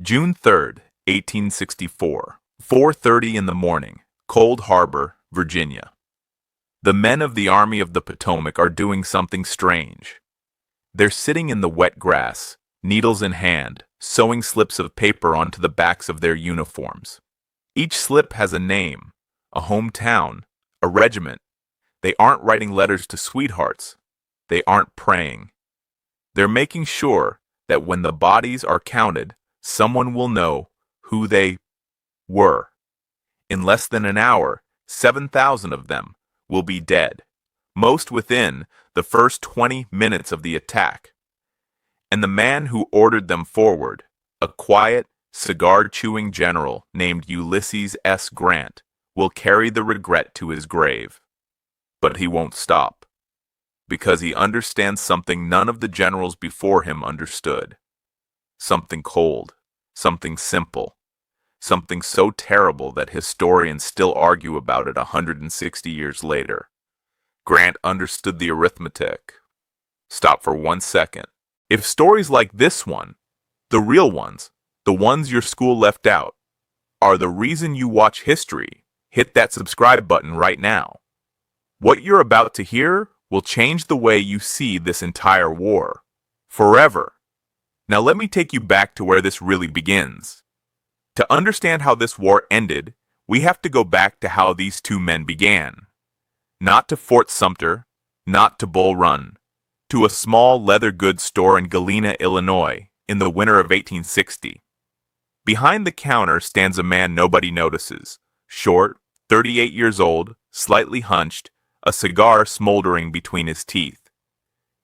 June 3rd, 1864, 4:30 in the morning, Cold Harbor, Virginia. The men of the Army of the Potomac are doing something strange. They're sitting in the wet grass, needles in hand, sewing slips of paper onto the backs of their uniforms. Each slip has a name, a hometown, a regiment. They aren't writing letters to sweethearts. They aren't praying. They're making sure that when the bodies are counted, someone will know who they were. In less than an hour, 7,000 of them will be dead, most within the first 20 minutes of the attack. And the man who ordered them forward, a quiet, cigar-chewing general named Ulysses S. Grant, will carry the regret to his grave. But he won't stop, because he understands something none of the generals before him understood. Something cold, something simple, something so terrible that historians still argue about it 160 years later. Grant understood the arithmetic. Stop for 1 second. If stories like this one, the real ones, the ones your school left out, are the reason you watch history, hit that subscribe button right now. What you're about to hear will change the way you see this entire war. Forever. Now let me take you back to where this really begins. To understand how this war ended, we have to go back to how these two men began. Not to Fort Sumter, not to Bull Run, to a small leather goods store in Galena, Illinois, in the winter of 1860. Behind the counter stands a man nobody notices, short, 38 years old, slightly hunched, a cigar smoldering between his teeth.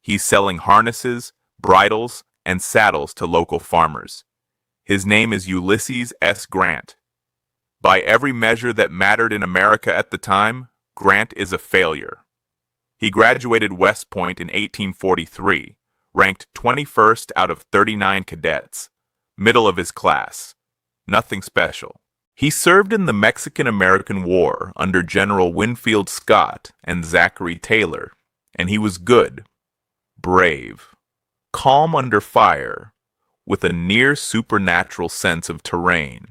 He's selling harnesses, bridles, and saddles to local farmers. His name is Ulysses S. Grant. By every measure that mattered in America at the time, Grant is a failure. He graduated West Point in 1843, ranked 21st out of 39 cadets, middle of his class. Nothing special. He served in the Mexican-American War under General Winfield Scott and Zachary Taylor, and he was good, brave, calm under fire, with a near supernatural sense of terrain.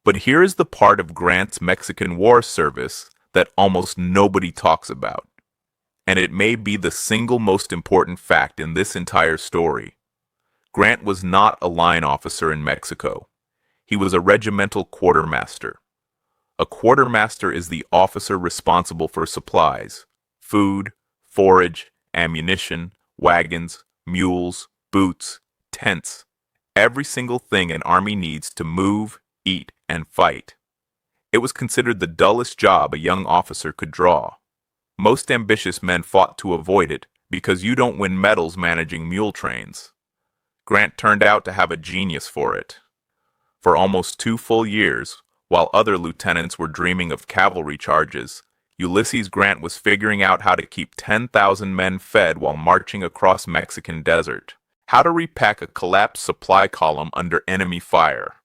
But here is the part of Grant's Mexican War service that almost nobody talks about, and it may be the single most important fact in this entire story. Grant was not a line officer in Mexico. He was a regimental quartermaster. A quartermaster is the officer responsible for supplies, food, forage, ammunition, wagons, mules, boots, tents, every single thing an army needs to move, eat, and fight. It was considered the dullest job a young officer could draw. Most ambitious men fought to avoid it because you don't win medals managing mule trains. Grant turned out to have a genius for it. For almost 2 full years, while other lieutenants were dreaming of cavalry charges, Ulysses Grant was figuring out how to keep 10,000 men fed while marching across Mexican desert. How to repack a collapsed supply column under enemy fire.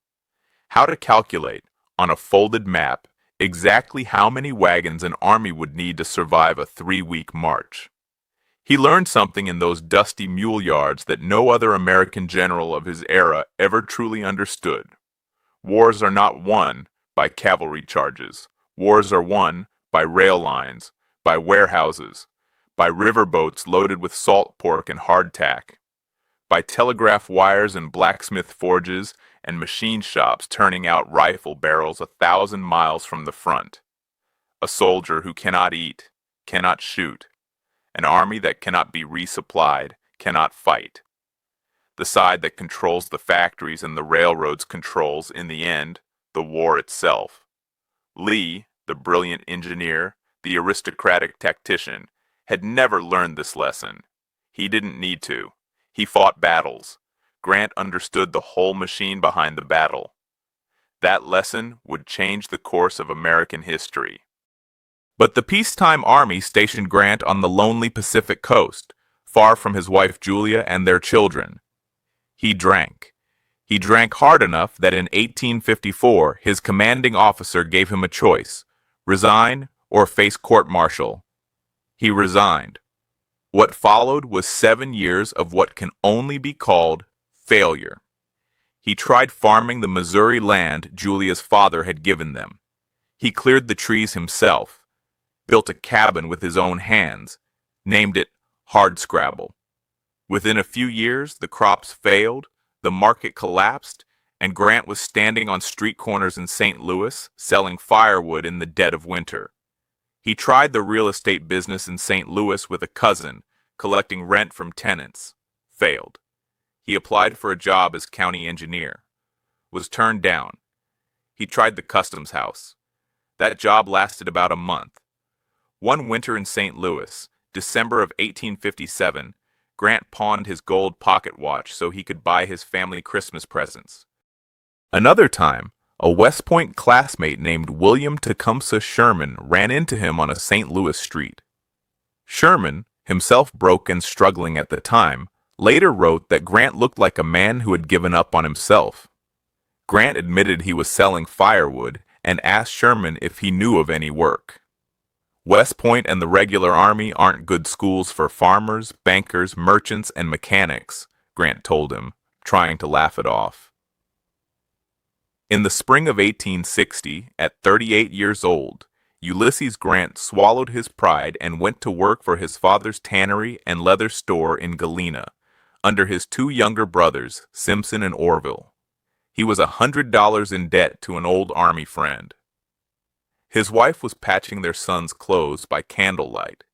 How to calculate, on a folded map, exactly how many wagons an army would need to survive a 3-week march. He learned something in those dusty mule yards that no other American general of his era ever truly understood. Wars are not won by cavalry charges. Wars are won by rail lines, by warehouses, by riverboats loaded with salt pork and hardtack, by telegraph wires and blacksmith forges and machine shops turning out rifle barrels 1,000 miles from the front. A soldier who cannot eat, cannot shoot. An army that cannot be resupplied, cannot fight. The side that controls the factories and the railroads controls, in the end, the war itself. Lee, the brilliant engineer, the aristocratic tactician, had never learned this lesson. He didn't need to. He fought battles. Grant understood the whole machine behind the battle. That lesson would change the course of American history. But the peacetime army stationed Grant on the lonely Pacific coast, far from his wife Julia and their children. He drank. He drank hard enough that in 1854 his commanding officer gave him a choice: resign or face court-martial. He resigned. What followed was 7 years of what can only be called failure. He tried farming the Missouri land Julia's father had given them. He cleared the trees himself, built a cabin with his own hands, named it Hardscrabble. Within a few years, the crops failed, the market collapsed, and Grant was standing on street corners in St. Louis selling firewood in the dead of winter. He tried the real estate business in St. Louis with a cousin, collecting rent from tenants. Failed. He applied for a job as county engineer. Was turned down. He tried the customs house. That job lasted about a month. One winter in St. Louis, December of 1857, Grant pawned his gold pocket watch so he could buy his family Christmas presents. Another time, a West Point classmate named William Tecumseh Sherman ran into him on a St. Louis street. Sherman, himself broke and struggling at the time, later wrote that Grant looked like a man who had given up on himself. Grant admitted he was selling firewood and asked Sherman if he knew of any work. West Point and the regular army aren't good schools for farmers, bankers, merchants, and mechanics, Grant told him, trying to laugh it off. In the spring of 1860, at 38 years old, Ulysses Grant swallowed his pride and went to work for his father's tannery and leather store in Galena, under his two younger brothers, Simpson and Orville. He was $100 in debt to an old army friend. His wife was patching their son's clothes by candlelight.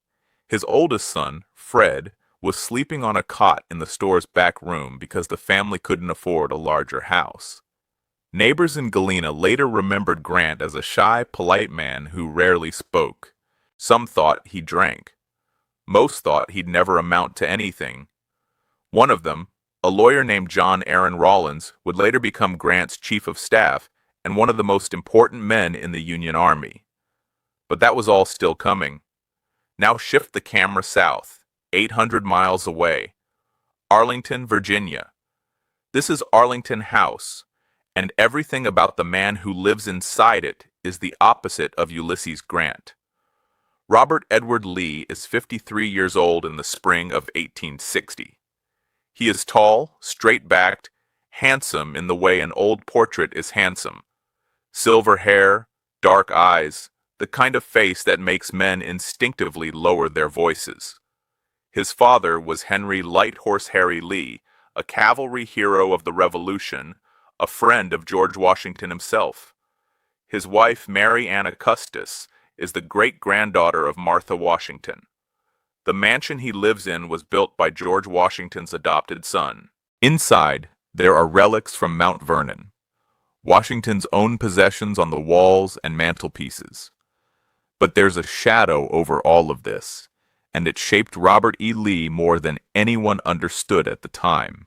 His oldest son, Fred, was sleeping on a cot in the store's back room because the family couldn't afford a larger house. Neighbors in Galena later remembered Grant as a shy, polite man who rarely spoke. Some thought he drank. Most thought he'd never amount to anything. One of them, a lawyer named John Aaron Rawlins, would later become Grant's chief of staff and one of the most important men in the Union Army. But that was all still coming. Now shift the camera south, 800 miles away. Arlington, Virginia. This is Arlington House, and everything about the man who lives inside it is the opposite of Ulysses Grant. Robert Edward Lee is 53 years old in the spring of 1860. He is tall, straight-backed, handsome in the way an old portrait is handsome. Silver hair, dark eyes, the kind of face that makes men instinctively lower their voices. His father was Henry Light Horse Harry Lee, a cavalry hero of the Revolution, a friend of George Washington himself. His wife, Mary Anna Custis, is the great-granddaughter of Martha Washington. The mansion he lives in was built by George Washington's adopted son. Inside, there are relics from Mount Vernon, Washington's own possessions on the walls and mantelpieces. But there's a shadow over all of this, and it shaped Robert E. Lee more than anyone understood at the time.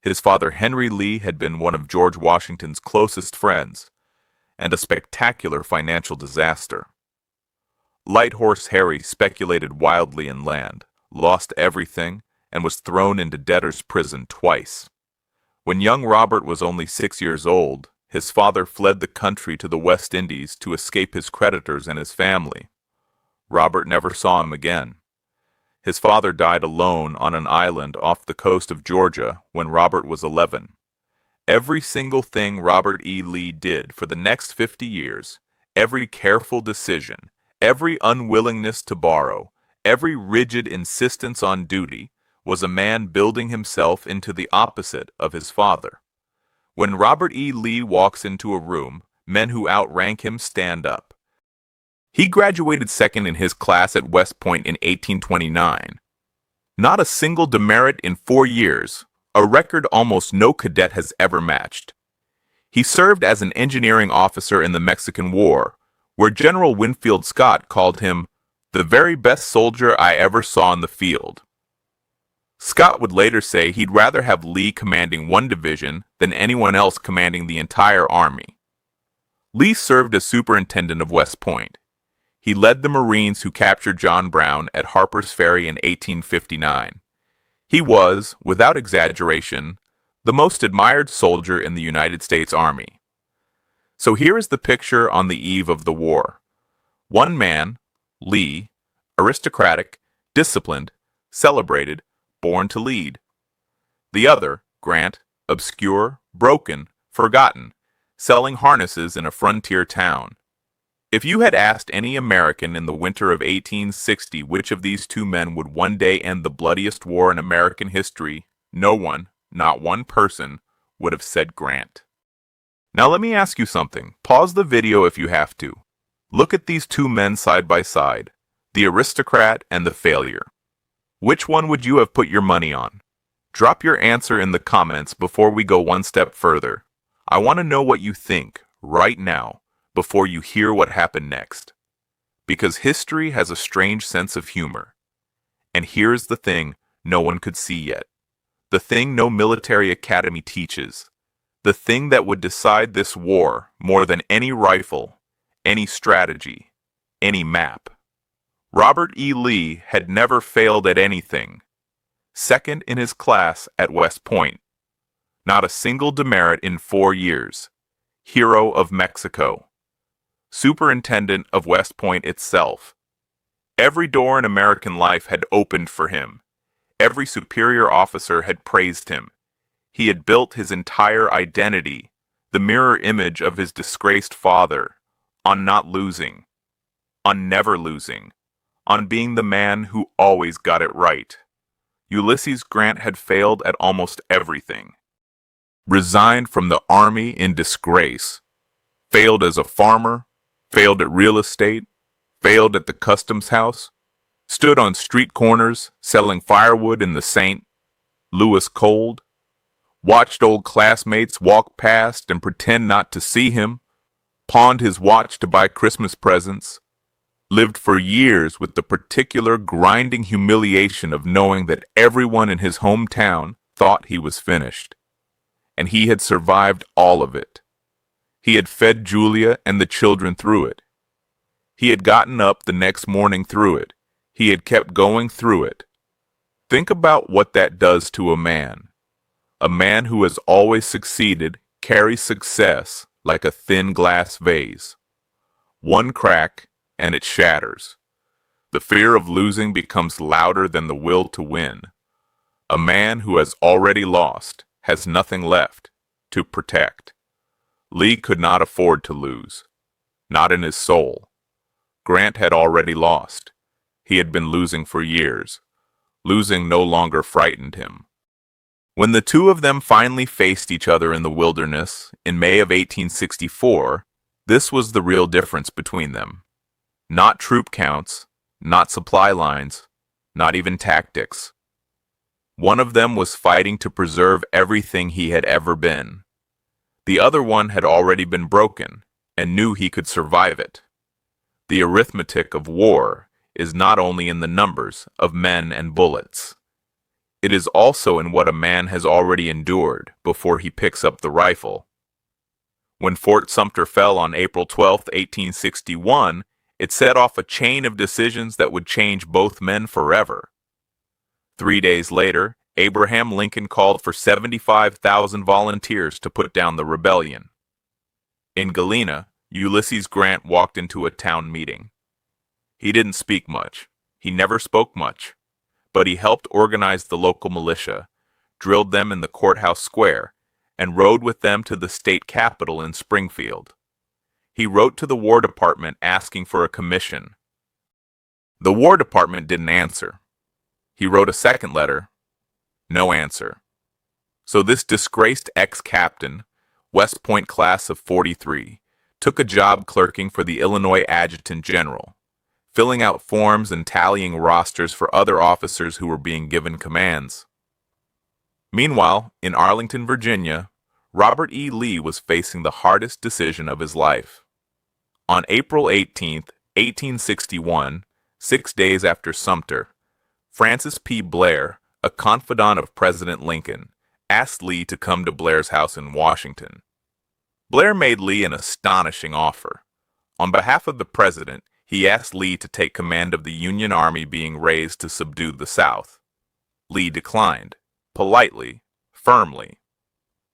His father Henry Lee had been one of George Washington's closest friends, and a spectacular financial disaster. Light Horse Harry speculated wildly in land, lost everything, and was thrown into debtor's prison twice. When young Robert was only 6 years old, his father fled the country to the West Indies to escape his creditors and his family. Robert never saw him again. His father died alone on an island off the coast of Georgia when Robert was 11. Every single thing Robert E. Lee did for the next 50 years, every careful decision, every unwillingness to borrow, every rigid insistence on duty, was a man building himself into the opposite of his father. When Robert E. Lee walks into a room, men who outrank him stand up. He graduated second in his class at West Point in 1829. Not a single demerit in 4 years, a record almost no cadet has ever matched. He served as an engineering officer in the Mexican War, where General Winfield Scott called him the very best soldier I ever saw in the field. Scott would later say he'd rather have Lee commanding one division than anyone else commanding the entire army. Lee served as superintendent of West Point. He led the Marines who captured John Brown at Harper's Ferry in 1859. He was, without exaggeration, the most admired soldier in the United States Army. So here is the picture on the eve of the war. One man, Lee, aristocratic, disciplined, celebrated, born to lead. The other, Grant, obscure, broken, forgotten, selling harnesses in a frontier town. If you had asked any American in the winter of 1860 which of these two men would one day end the bloodiest war in American history, no one, not one person, would have said Grant. Now let me ask you something. Pause the video if you have to. Look at these two men side by side, the aristocrat and the failure. Which one would you have put your money on? Drop your answer in the comments before we go one step further. I want to know what you think right now before you hear what happened next. Because history has a strange sense of humor. And here's the thing no one could see yet. The thing no military academy teaches. The thing that would decide this war more than any rifle, any strategy, any map. Robert E. Lee had never failed at anything. Second in his class at West Point. Not a single demerit in 4 years. Hero of Mexico. Superintendent of West Point itself. Every door in American life had opened for him. Every superior officer had praised him. He had built his entire identity, the mirror image of his disgraced father, on not losing, on never losing, on being the man who always got it right. Ulysses Grant had failed at almost everything. Resigned from the army in disgrace. Failed as a farmer, failed at real estate, failed at the customs house, stood on street corners selling firewood in the St. Louis cold, watched old classmates walk past and pretend not to see him, pawned his watch to buy Christmas presents, lived for years with the particular grinding humiliation of knowing that everyone in his hometown thought he was finished. And he had survived all of it. He had fed Julia and the children through it. He had gotten up the next morning through it. He had kept going through it. Think about what that does to a man. A man who has always succeeded carries success like a thin glass vase. One crack, and it shatters. The fear of losing becomes louder than the will to win. A man who has already lost has nothing left to protect. Lee could not afford to lose. Not in his soul. Grant had already lost. He had been losing for years. Losing no longer frightened him. When the two of them finally faced each other in the wilderness in May of 1864, this was the real difference between them. Not troop counts, not supply lines, not even tactics. One of them was fighting to preserve everything he had ever been. The other one had already been broken and knew he could survive it. The arithmetic of war is not only in the numbers of men and bullets. It is also in what a man has already endured before he picks up the rifle. When Fort Sumter fell on April 12, 1861, it set off a chain of decisions that would change both men forever. 3 days later, Abraham Lincoln called for 75,000 volunteers to put down the rebellion. In Galena, Ulysses Grant walked into a town meeting. He didn't speak much. He never spoke much. But he helped organize the local militia, drilled them in the courthouse square, and rode with them to the state capitol in Springfield. He wrote to the War Department asking for a commission. The War Department didn't answer. He wrote a second letter. No answer. So this disgraced ex-captain, West Point class of 43, took a job clerking for the Illinois Adjutant General, filling out forms and tallying rosters for other officers who were being given commands. Meanwhile, in Arlington, Virginia, Robert E. Lee was facing the hardest decision of his life. On April 18, 1861, 6 days after Sumter, Francis P. Blair, a confidant of President Lincoln, asked Lee to come to Blair's house in Washington. Blair made Lee an astonishing offer. On behalf of the president, he asked Lee to take command of the Union Army being raised to subdue the South. Lee declined, politely, firmly.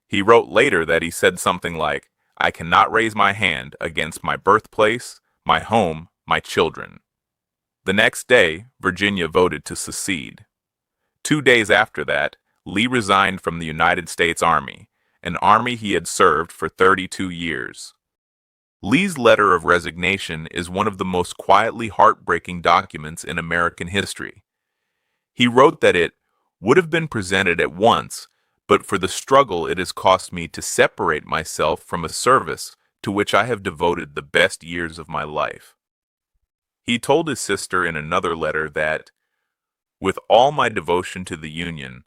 He wrote later that he said something like, "I cannot raise my hand against my birthplace, my home, my children." The next day, Virginia voted to secede. 2 days after that, Lee resigned from the United States Army, an army he had served for 32 years. Lee's letter of resignation is one of the most quietly heartbreaking documents in American history. He wrote that it would have been presented at once, but for the struggle it has cost me to separate myself from a service to which I have devoted the best years of my life. He told his sister in another letter that, with all my devotion to the Union,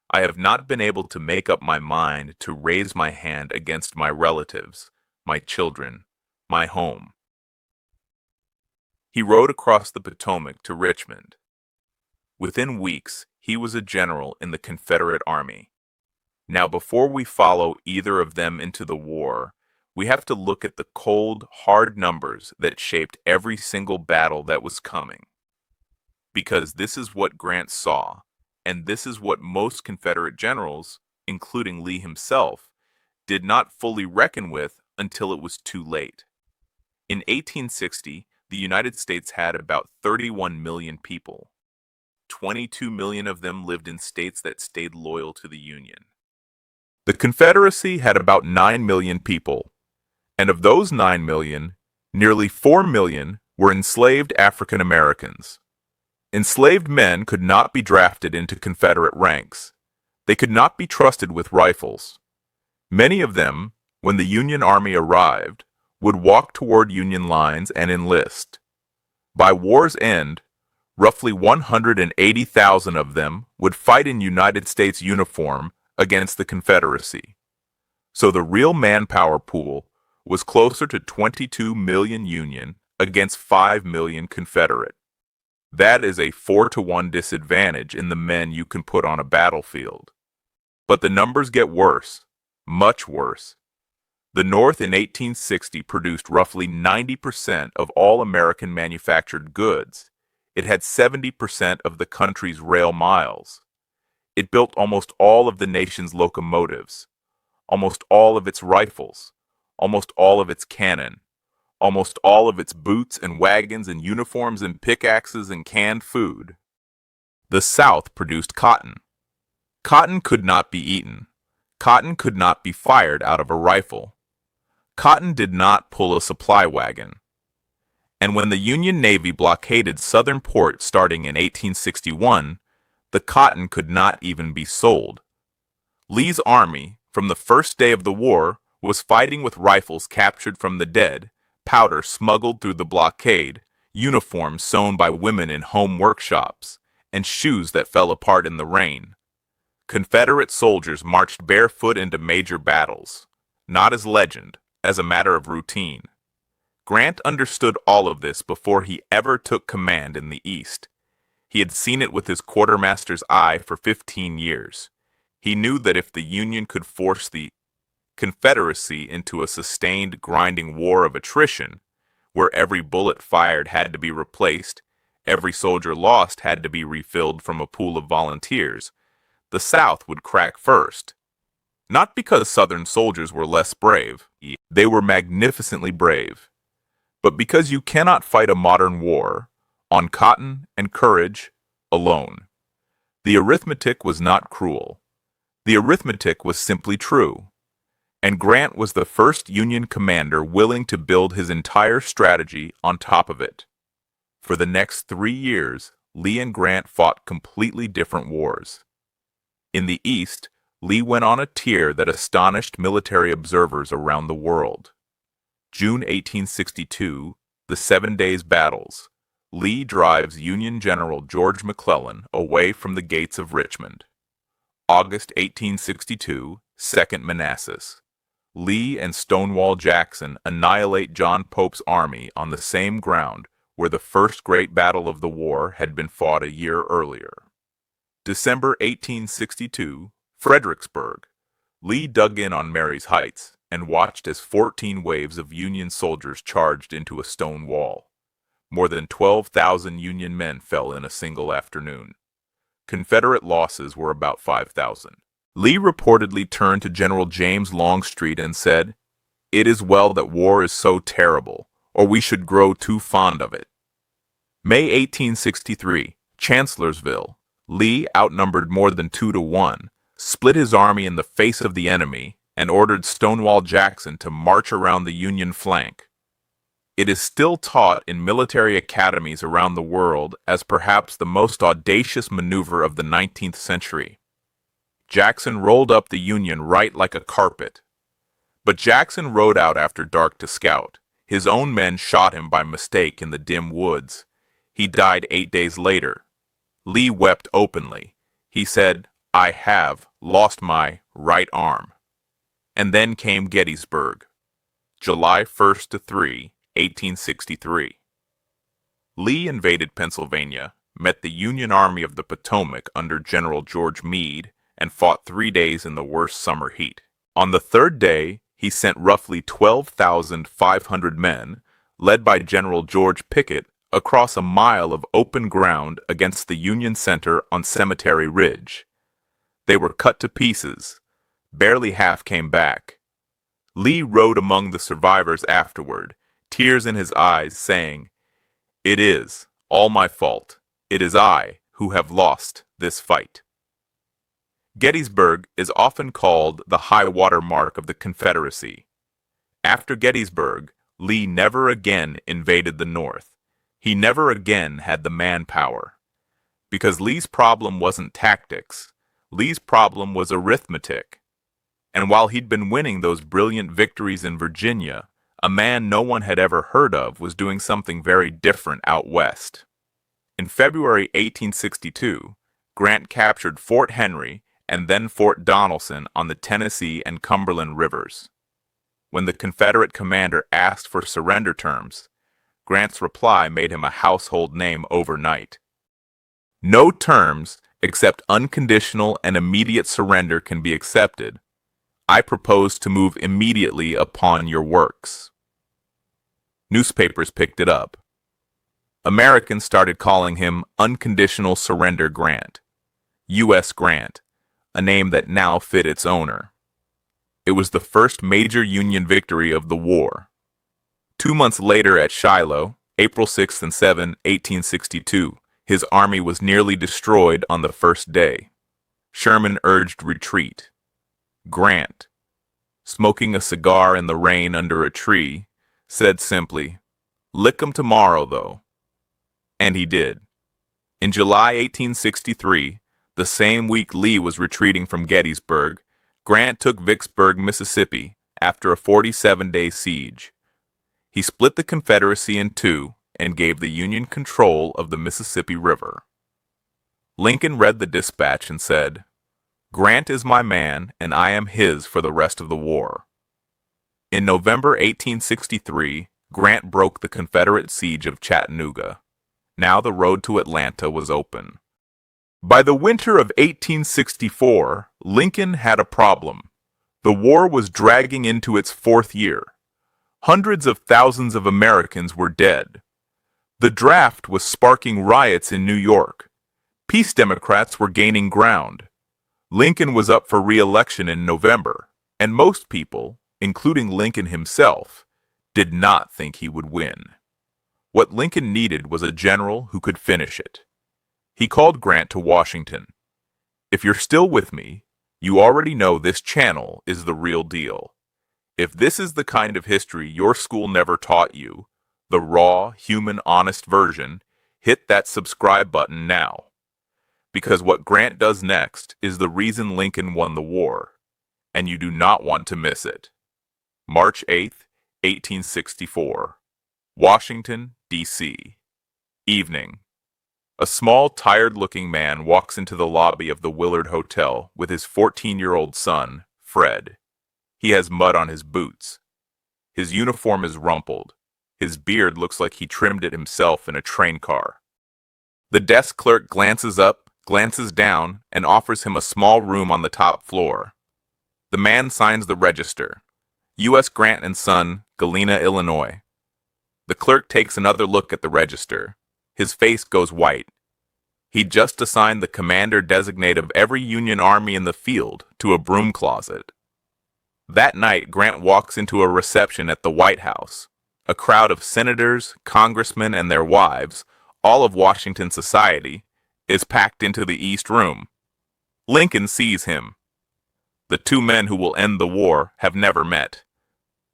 I have not been able to make up my mind to raise my hand against my relatives, my children, my home. He rode across the Potomac to Richmond. Within weeks, he was a general in the Confederate Army. Now, before we follow either of them into the war, we have to look at the cold, hard numbers that shaped every single battle that was coming. Because this is what Grant saw, and this is what most Confederate generals, including Lee himself, did not fully reckon with until it was too late. In 1860, the United States had about 31 million people. 22 million of them lived in states that stayed loyal to the Union. The Confederacy had about 9 million people, and of those 9 million, nearly 4 million were enslaved African Americans. Enslaved men could not be drafted into Confederate ranks. They could not be trusted with rifles. Many of them, when the Union Army arrived, would walk toward Union lines and enlist. By war's end, roughly 180,000 of them would fight in United States uniform against the Confederacy. So the real manpower pool was closer to 22 million Union against 5 million Confederate. That is a 4-to-1 disadvantage in the men you can put on a battlefield. But the numbers get worse, much worse. The North in 1860 produced roughly 90% of all American manufactured goods. It had 70% of the country's rail miles. It built almost all of the nation's locomotives, almost all of its rifles, almost all of its cannon, almost all of its boots and wagons and uniforms and pickaxes and canned food. The South produced cotton. Cotton could not be eaten. Cotton could not be fired out of a rifle. Cotton did not pull a supply wagon. And when the Union Navy blockaded southern ports starting in 1861, the cotton could not even be sold. Lee's army, from the first day of the war, was fighting with rifles captured from the dead, powder smuggled through the blockade, uniforms sewn by women in home workshops, and shoes that fell apart in the rain. Confederate soldiers marched barefoot into major battles, not as legend, as a matter of routine. Grant understood all of this before he ever took command in the East. He had seen it with his quartermaster's eye for 15 years. He knew that if the Union could force the Confederacy into a sustained, grinding war of attrition, where every bullet fired had to be replaced, every soldier lost had to be refilled from a pool of volunteers, the South would crack first. Not because Southern soldiers were less brave, they were magnificently brave, but because you cannot fight a modern war on cotton and courage alone. The arithmetic was not cruel. The arithmetic was simply true. And Grant was the first Union commander willing to build his entire strategy on top of it. For the next 3 years, Lee and Grant fought completely different wars. In the East, Lee went on a tear that astonished military observers around the world. June 1862, the 7 days battles. Lee drives Union General George McClellan away from the gates of Richmond. August 1862, 2nd Manassas. Lee and Stonewall Jackson annihilate John Pope's army on the same ground where the first great battle of the war had been fought a year earlier. December 1862, Fredericksburg. Lee dug in on Marye's Heights and watched as 14 waves of Union soldiers charged into a stone wall. More than 12,000 Union men fell in a single afternoon. Confederate losses were about 5,000. Lee reportedly turned to General James Longstreet and said, "It is well that war is so terrible, or we should grow too fond of it." May 1863, Chancellorsville. Lee, outnumbered more than 2-to-1, split his army in the face of the enemy and ordered Stonewall Jackson to march around the Union flank. It is still taught in military academies around the world as perhaps the most audacious maneuver of the 19th century. Jackson rolled up the Union right like a carpet. But Jackson rode out after dark to scout. His own men shot him by mistake in the dim woods. He died 8 days later. Lee wept openly. He said, "I have lost my right arm." And then came Gettysburg, July 1st to 3, 1863. Lee invaded Pennsylvania, met the Union Army of the Potomac under General George Meade, and fought 3 days in the worst summer heat. On the third day, he sent roughly 12,500 men, led by General George Pickett, across a mile of open ground against the Union center on Cemetery Ridge. They were cut to pieces. Barely half came back. Lee rode among the survivors afterward, tears in his eyes, saying, "It is all my fault. It is I who have lost this fight." Gettysburg is often called the high water mark of the Confederacy. After Gettysburg, Lee never again invaded the North. He never again had the manpower. Because Lee's problem wasn't tactics. Lee's problem was arithmetic. And while he'd been winning those brilliant victories in Virginia, a man no one had ever heard of was doing something very different out west. In February 1862, Grant captured Fort Henry and then Fort Donelson on the Tennessee and Cumberland rivers. When the Confederate commander asked for surrender terms, Grant's reply made him a household name overnight. "No terms except unconditional and immediate surrender can be accepted. I propose to move immediately upon your works." Newspapers picked it up. Americans started calling him Unconditional Surrender Grant, U.S. Grant, a name that now fit its owner. It was the first major Union victory of the war. 2 months later at Shiloh, April 6 and 7, 1862, his army was nearly destroyed on the first day. Sherman urged retreat. Grant, smoking a cigar in the rain under a tree, said simply, "Lick 'em tomorrow, though." And he did. In July 1863, the same week Lee was retreating from Gettysburg, Grant took Vicksburg, Mississippi, after a 47-day siege. He split the Confederacy in two and gave the Union control of the Mississippi River. Lincoln read the dispatch and said, "Grant is my man, and I am his for the rest of the war." In November 1863, Grant broke the Confederate siege of Chattanooga. Now the road to Atlanta was open. By the winter of 1864, Lincoln had a problem. The war was dragging into its fourth year. Hundreds of thousands of Americans were dead. The draft was sparking riots in New York. Peace Democrats were gaining ground. Lincoln was up for re-election in November, and most people, including Lincoln himself, did not think he would win. What Lincoln needed was a general who could finish it. He called Grant to Washington. If you're still with me, you already know this channel is the real deal. If this is the kind of history your school never taught you, the raw, human, honest version, hit that subscribe button now. Because what Grant does next is the reason Lincoln won the war, and you do not want to miss it. March 8th, 1864. Washington, D.C. Evening. A small, tired-looking man walks into the lobby of the Willard Hotel with his 14-year-old son, Fred. He has mud on his boots. His uniform is rumpled. His beard looks like he trimmed it himself in a train car. The desk clerk glances up, glances down, and offers him a small room on the top floor. The man signs the register. U.S. Grant and Son, Galena, Illinois. The clerk takes another look at the register. His face goes white. He'd just assigned the commander-designate of every Union army in the field to a broom closet. That night, Grant walks into a reception at the White House. A crowd of senators, congressmen, and their wives, all of Washington society, is packed into the East Room. Lincoln sees him. The two men who will end the war have never met.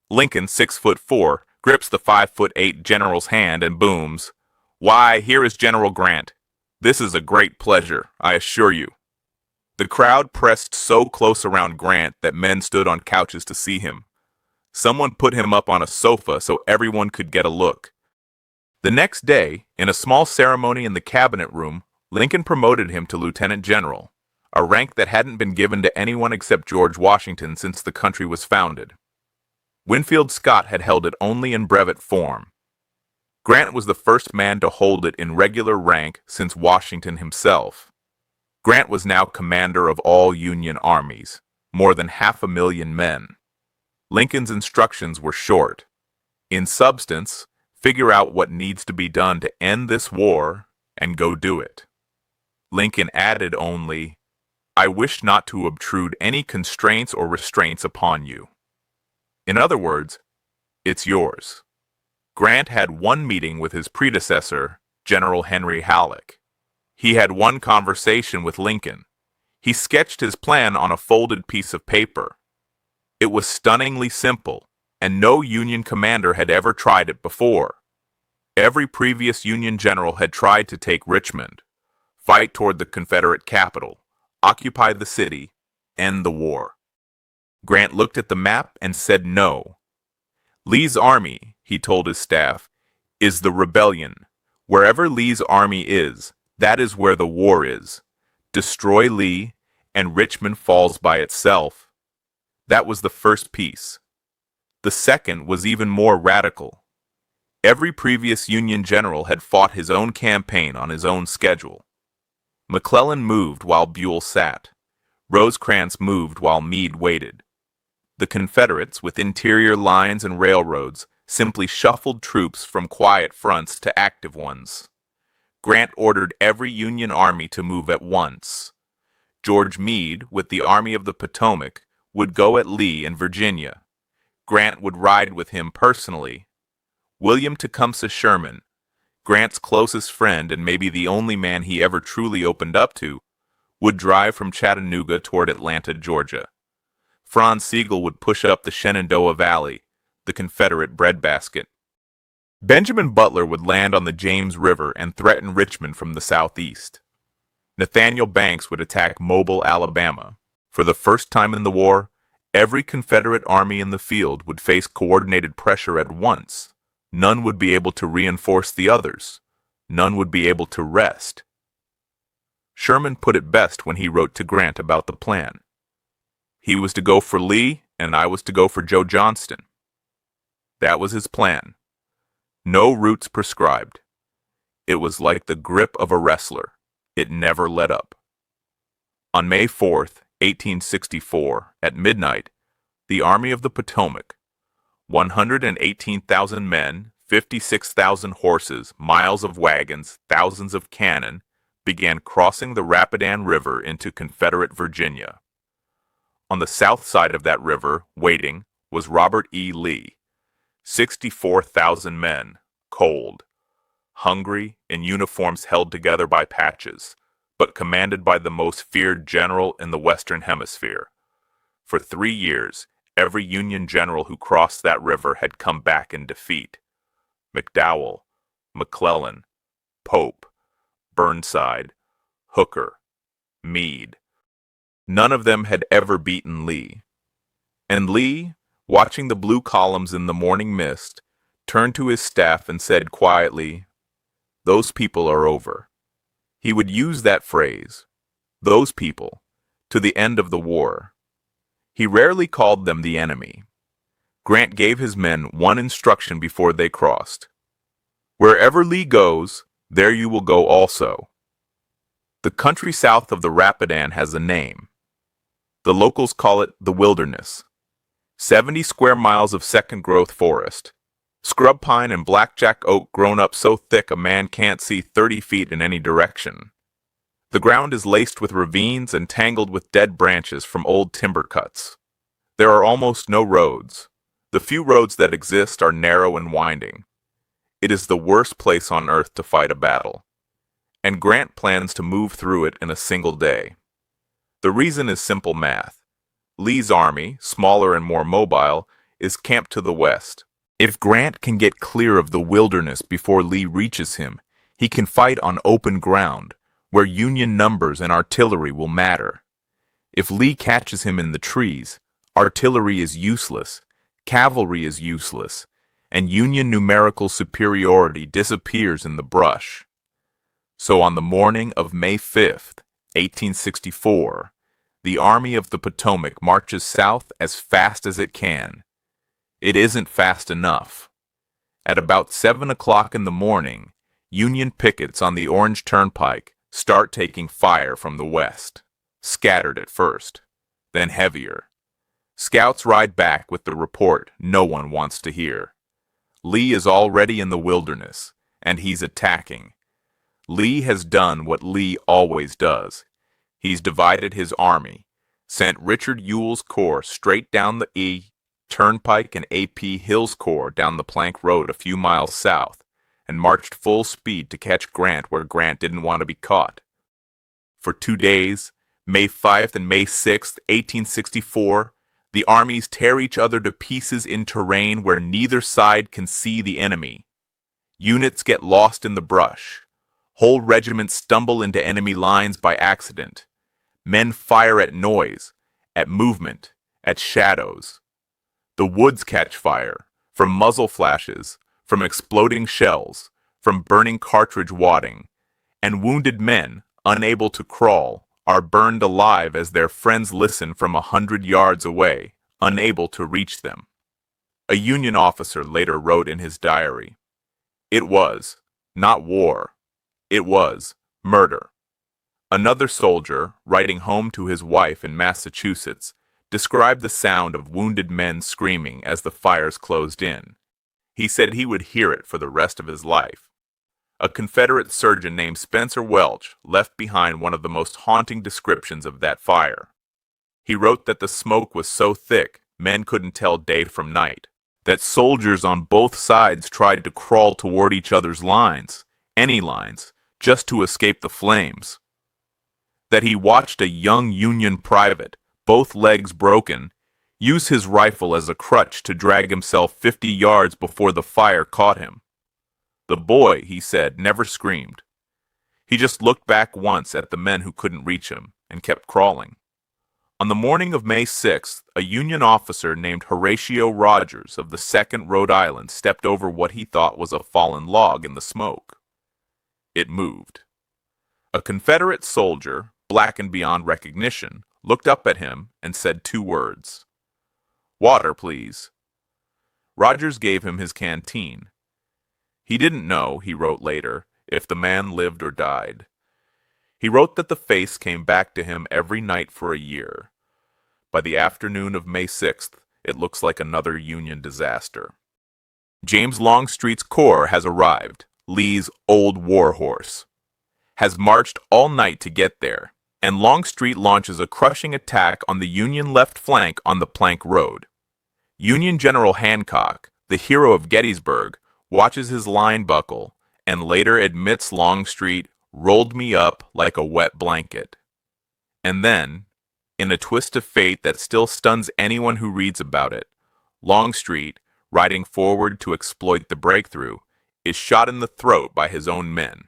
Lincoln, 6'4", grips the 5'8" general's hand and booms, "Why, here is General Grant. This is a great pleasure, I assure you." The crowd pressed so close around Grant that men stood on couches to see him. Someone put him up on a sofa so everyone could get a look. The next day, in a small ceremony in the cabinet room, Lincoln promoted him to lieutenant general, a rank that hadn't been given to anyone except George Washington since the country was founded. Winfield Scott had held it only in brevet form. Grant was the first man to hold it in regular rank since Washington himself. Grant was now commander of all Union armies, more than 500,000 men. Lincoln's instructions were short. In substance, figure out what needs to be done to end this war and go do it. Lincoln added only, "I wish not to obtrude any constraints or restraints upon you." In other words, it's yours. Grant had one meeting with his predecessor, General Henry Halleck. He had one conversation with Lincoln. He sketched his plan on a folded piece of paper. It was stunningly simple, and no Union commander had ever tried it before. Every previous Union general had tried to take Richmond, fight toward the Confederate capital, occupy the city, end the war. Grant looked at the map and said no. Lee's army, he told his staff, is the rebellion. Wherever Lee's army is, that is where the war is. Destroy Lee, and Richmond falls by itself. That was the first piece. The second was even more radical. Every previous Union general had fought his own campaign on his own schedule. McClellan moved while Buell sat. Rosecrans moved while Meade waited. The Confederates, with interior lines and railroads, simply shuffled troops from quiet fronts to active ones. Grant ordered every Union army to move at once. George Meade, with the Army of the Potomac, would go at Lee in Virginia. Grant would ride with him personally. William Tecumseh Sherman, Grant's closest friend and maybe the only man he ever truly opened up to, would drive from Chattanooga toward Atlanta, Georgia. Franz Sigel would push up the Shenandoah Valley, the Confederate breadbasket. Benjamin Butler would land on the James River and threaten Richmond from the southeast. Nathaniel Banks would attack Mobile, Alabama. For the first time in the war, every Confederate army in the field would face coordinated pressure at once. None would be able to reinforce the others. None would be able to rest. Sherman put it best when he wrote to Grant about the plan. He was to go for Lee, and I was to go for Joe Johnston. That was his plan. No routes prescribed. It was like the grip of a wrestler. It never let up. On May 4th, 1864, at midnight, the Army of the Potomac, 118,000 men, 56,000 horses, miles of wagons, thousands of cannon, began crossing the Rapidan River into Confederate Virginia. On the south side of that river, waiting, was Robert E. Lee. 64,000 men, cold, hungry, in uniforms held together by patches, but commanded by the most feared general in the Western Hemisphere. For 3 years, every Union general who crossed that river had come back in defeat. McDowell, McClellan, Pope, Burnside, Hooker, Meade. None of them had ever beaten Lee. And Lee, watching the blue columns in the morning mist, turned to his staff and said quietly, "Those people are over." He would use that phrase, "those people," to the end of the war. He rarely called them the enemy. Grant gave his men one instruction before they crossed. "Wherever Lee goes, there you will go also." The country south of the Rapidan has a name. The locals call it the Wilderness. 70 square miles of second-growth forest. Scrub pine and blackjack oak grown up so thick a man can't see 30 feet in any direction. The ground is laced with ravines and tangled with dead branches from old timber cuts. There are almost no roads. The few roads that exist are narrow and winding. It is the worst place on earth to fight a battle. And Grant plans to move through it in a single day. The reason is simple math. Lee's army, smaller and more mobile, is camped to the west. If Grant can get clear of the wilderness before Lee reaches him, he can fight on open ground, where Union numbers and artillery will matter. If Lee catches him in the trees, artillery is useless, cavalry is useless, and Union numerical superiority disappears in the brush. So on the morning of May 5th, 1864, the Army of the Potomac marches south as fast as it can. It isn't fast enough. At about 7 o'clock in the morning, Union pickets on the Orange Turnpike start taking fire from the west, scattered at first, then heavier. Scouts ride back with the report no one wants to hear. Lee is already in the wilderness, and he's attacking. Lee has done what Lee always does. He's divided his army, sent Richard Ewell's corps straight down the E Turnpike and A.P. Hill's corps down the Plank Road a few miles south, and marched full speed to catch Grant where Grant didn't want to be caught. For 2 days, May 5th and May 6th, 1864, the armies tear each other to pieces in terrain where neither side can see the enemy. Units get lost in the brush. Whole regiments stumble into enemy lines by accident. Men fire at noise, at movement, at shadows. The woods catch fire, from muzzle flashes, from exploding shells, from burning cartridge wadding, and wounded men, unable to crawl, are burned alive as their friends listen from 100 yards away, unable to reach them. A Union officer later wrote in his diary, "It was, not war, it was murder." Another soldier, writing home to his wife in Massachusetts, described the sound of wounded men screaming as the fires closed in. He said he would hear it for the rest of his life. A Confederate surgeon named Spencer Welch left behind one of the most haunting descriptions of that fire. He wrote that the smoke was so thick men couldn't tell day from night, that soldiers on both sides tried to crawl toward each other's lines, any lines, just to escape the flames. That he watched a young Union private, both legs broken, use his rifle as a crutch to drag himself 50 yards before the fire caught him. The boy, he said, never screamed. He just looked back once at the men who couldn't reach him and kept crawling. On the morning of May 6th, a Union officer named Horatio Rogers of the 2nd Rhode Island stepped over what he thought was a fallen log in the smoke. It moved. A Confederate soldier, blackened beyond recognition, looked up at him and said 2 words. "Water, please." Rogers gave him his canteen. He didn't know, he wrote later, if the man lived or died. He wrote that the face came back to him every night for a year. By the afternoon of May 6th, it looks like another Union disaster. James Longstreet's corps has arrived, Lee's old war horse. Has marched all night to get there, and Longstreet launches a crushing attack on the Union left flank on the Plank Road. Union General Hancock, the hero of Gettysburg, watches his line buckle, and later admits Longstreet rolled me up like a wet blanket. And then, in a twist of fate that still stuns anyone who reads about it, Longstreet, riding forward to exploit the breakthrough, is shot in the throat by his own men.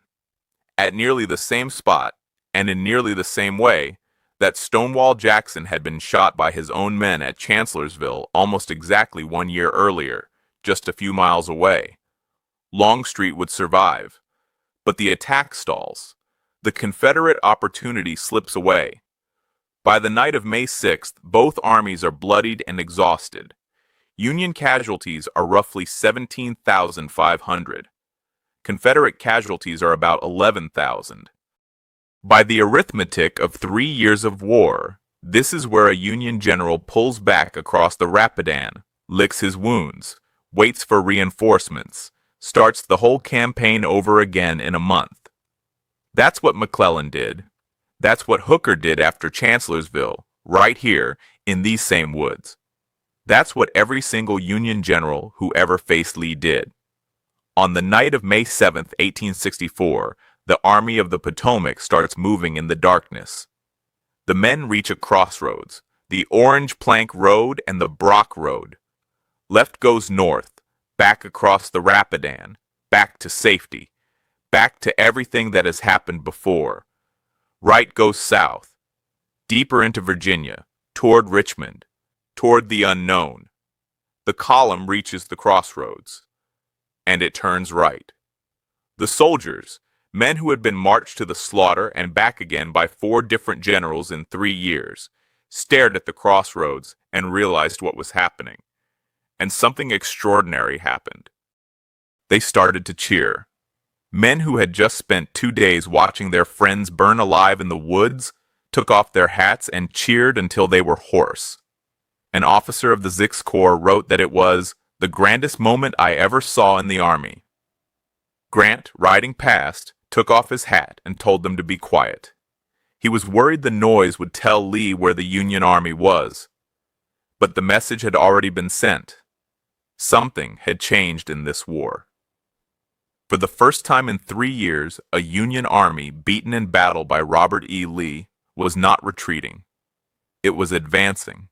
At nearly the same spot, and in nearly the same way, that Stonewall Jackson had been shot by his own men at Chancellorsville almost exactly 1 year earlier, just a few miles away. Longstreet would survive, but the attack stalls. The Confederate opportunity slips away. By the night of May 6th, both armies are bloodied and exhausted. Union casualties are roughly 17,500. Confederate casualties are about 11,000. By the arithmetic of 3 years of war, this is where a Union general pulls back across the Rapidan, licks his wounds, waits for reinforcements, starts the whole campaign over again in a month. That's what McClellan did. That's what Hooker did after Chancellorsville, right here in these same woods. That's what every single Union general who ever faced Lee did. On the night of May 7th, 1864, the Army of the Potomac starts moving in the darkness. The men reach a crossroads, the Orange Plank Road and the Brock Road. Left goes north, back across the Rapidan, back to safety, back to everything that has happened before. Right goes south, deeper into Virginia, toward Richmond, toward the unknown. The column reaches the crossroads, and it turns right. The soldiers, men who had been marched to the slaughter and back again by 4 different generals in 3 years, stared at the crossroads and realized what was happening. And something extraordinary happened. They started to cheer. Men who had just spent 2 days watching their friends burn alive in the woods took off their hats and cheered until they were hoarse. An officer of the Sixth Corps wrote that it was the grandest moment I ever saw in the army. Grant, riding past, took off his hat and told them to be quiet. He was worried the noise would tell Lee where the Union Army was. But the message had already been sent. Something had changed in this war. For the first time in 3 years, a Union army beaten in battle by Robert E. Lee was not retreating. It was advancing.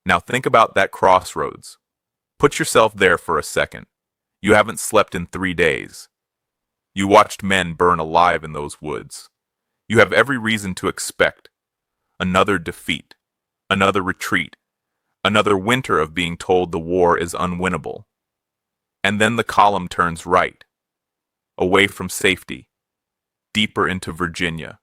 Now think about that crossroads. Put yourself there for a second. You haven't slept in 3 days. You watched men burn alive in those woods. You have every reason to expect another defeat, another retreat, another winter of being told the war is unwinnable. And then the column turns right, away from safety, deeper into Virginia.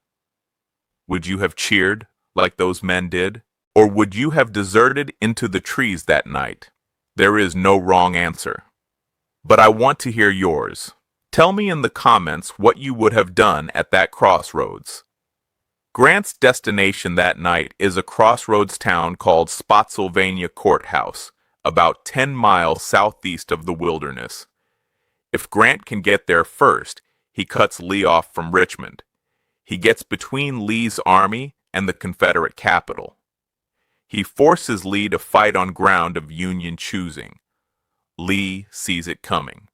Would you have cheered like those men did? Or would you have deserted into the trees that night? There is no wrong answer. But I want to hear yours. Tell me in the comments what you would have done at that crossroads. Grant's destination that night is a crossroads town called Spotsylvania Courthouse, about 10 miles southeast of the Wilderness. If Grant can get there first, he cuts Lee off from Richmond. He gets between Lee's army and the Confederate capital. He forces Lee to fight on ground of Union choosing. Lee sees it coming.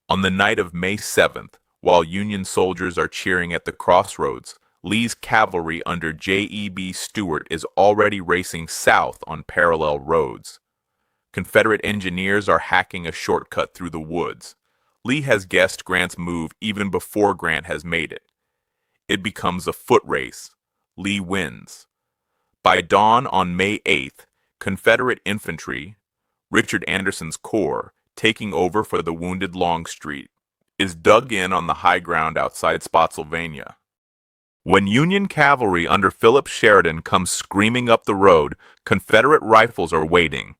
On the night of May 7th, while Union soldiers are cheering at the crossroads, Lee's cavalry under J.E.B. Stuart is already racing south on parallel roads. Confederate engineers are hacking a shortcut through the woods. Lee has guessed Grant's move even before Grant has made it. It becomes a foot race. Lee wins. By dawn on May 8th, Confederate infantry, Richard Anderson's corps, taking over for the wounded Longstreet, is dug in on the high ground outside Spotsylvania. When Union cavalry under Philip Sheridan comes screaming up the road, Confederate rifles are waiting.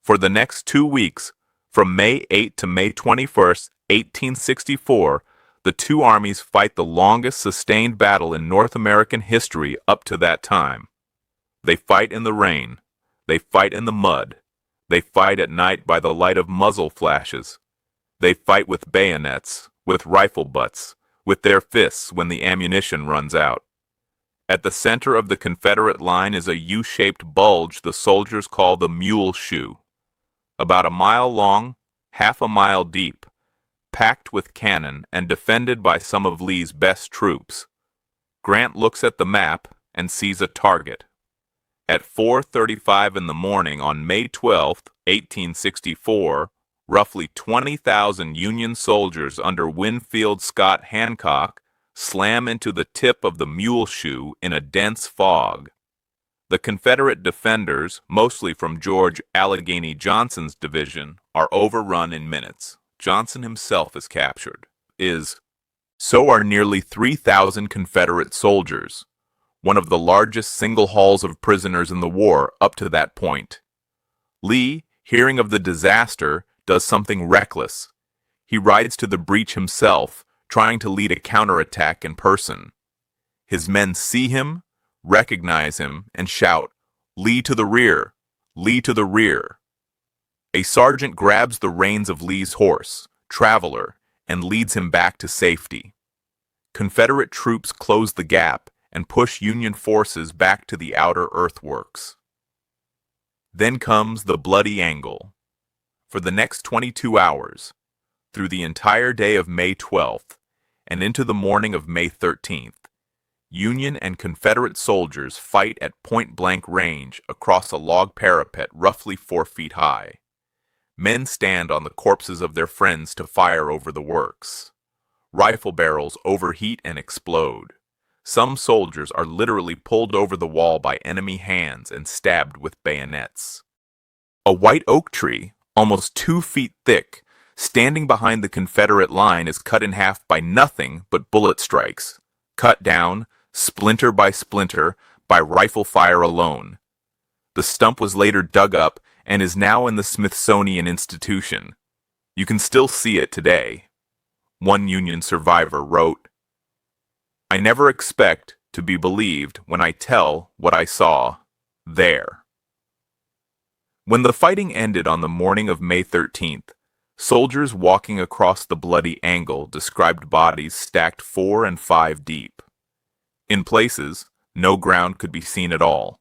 For the next 2 weeks, from May 8 to May 21st, 1864, the two armies fight the longest sustained battle in North American history up to that time. They fight in the rain. They fight in the mud. They fight at night by the light of muzzle flashes. They fight with bayonets, with rifle butts, with their fists when the ammunition runs out. At the center of the Confederate line is a U-shaped bulge the soldiers call the mule shoe. About a mile long, half a mile deep, packed with cannon and defended by some of Lee's best troops. Grant looks at the map and sees a target. At 4:35 in the morning on May 12, 1864, roughly 20,000 Union soldiers under Winfield Scott Hancock slam into the tip of the mule shoe in a dense fog. The Confederate defenders, mostly from George Allegheny Johnson's division, are overrun in minutes. Johnson himself is captured. So are nearly 3,000 Confederate soldiers, one of the largest single hauls of prisoners in the war up to that point. Lee, hearing of the disaster, does something reckless. He rides to the breach himself, trying to lead a counterattack in person. His men see him, recognize him, and shout, "Lee to the rear! Lee to the rear!" A sergeant grabs the reins of Lee's horse, Traveler, and leads him back to safety. Confederate troops close the gap and push Union forces back to the outer earthworks. Then comes the bloody angle. For the next 22 hours, through the entire day of May 12th, and into the morning of May 13th, Union and Confederate soldiers fight at point-blank range across a log parapet roughly 4 feet high. Men stand on the corpses of their friends to fire over the works. Rifle barrels overheat and explode. Some soldiers are literally pulled over the wall by enemy hands and stabbed with bayonets. A white oak tree, almost 2 feet thick, standing behind the Confederate line is cut in half by nothing but bullet strikes, cut down, splinter by splinter, by rifle fire alone. The stump was later dug up and is now in the Smithsonian Institution. You can still see it today. One Union survivor wrote, "I never expect to be believed when I tell what I saw there." When the fighting ended on the morning of May 13th, soldiers walking across the bloody angle described bodies stacked 4 and 5 deep. In places, no ground could be seen at all.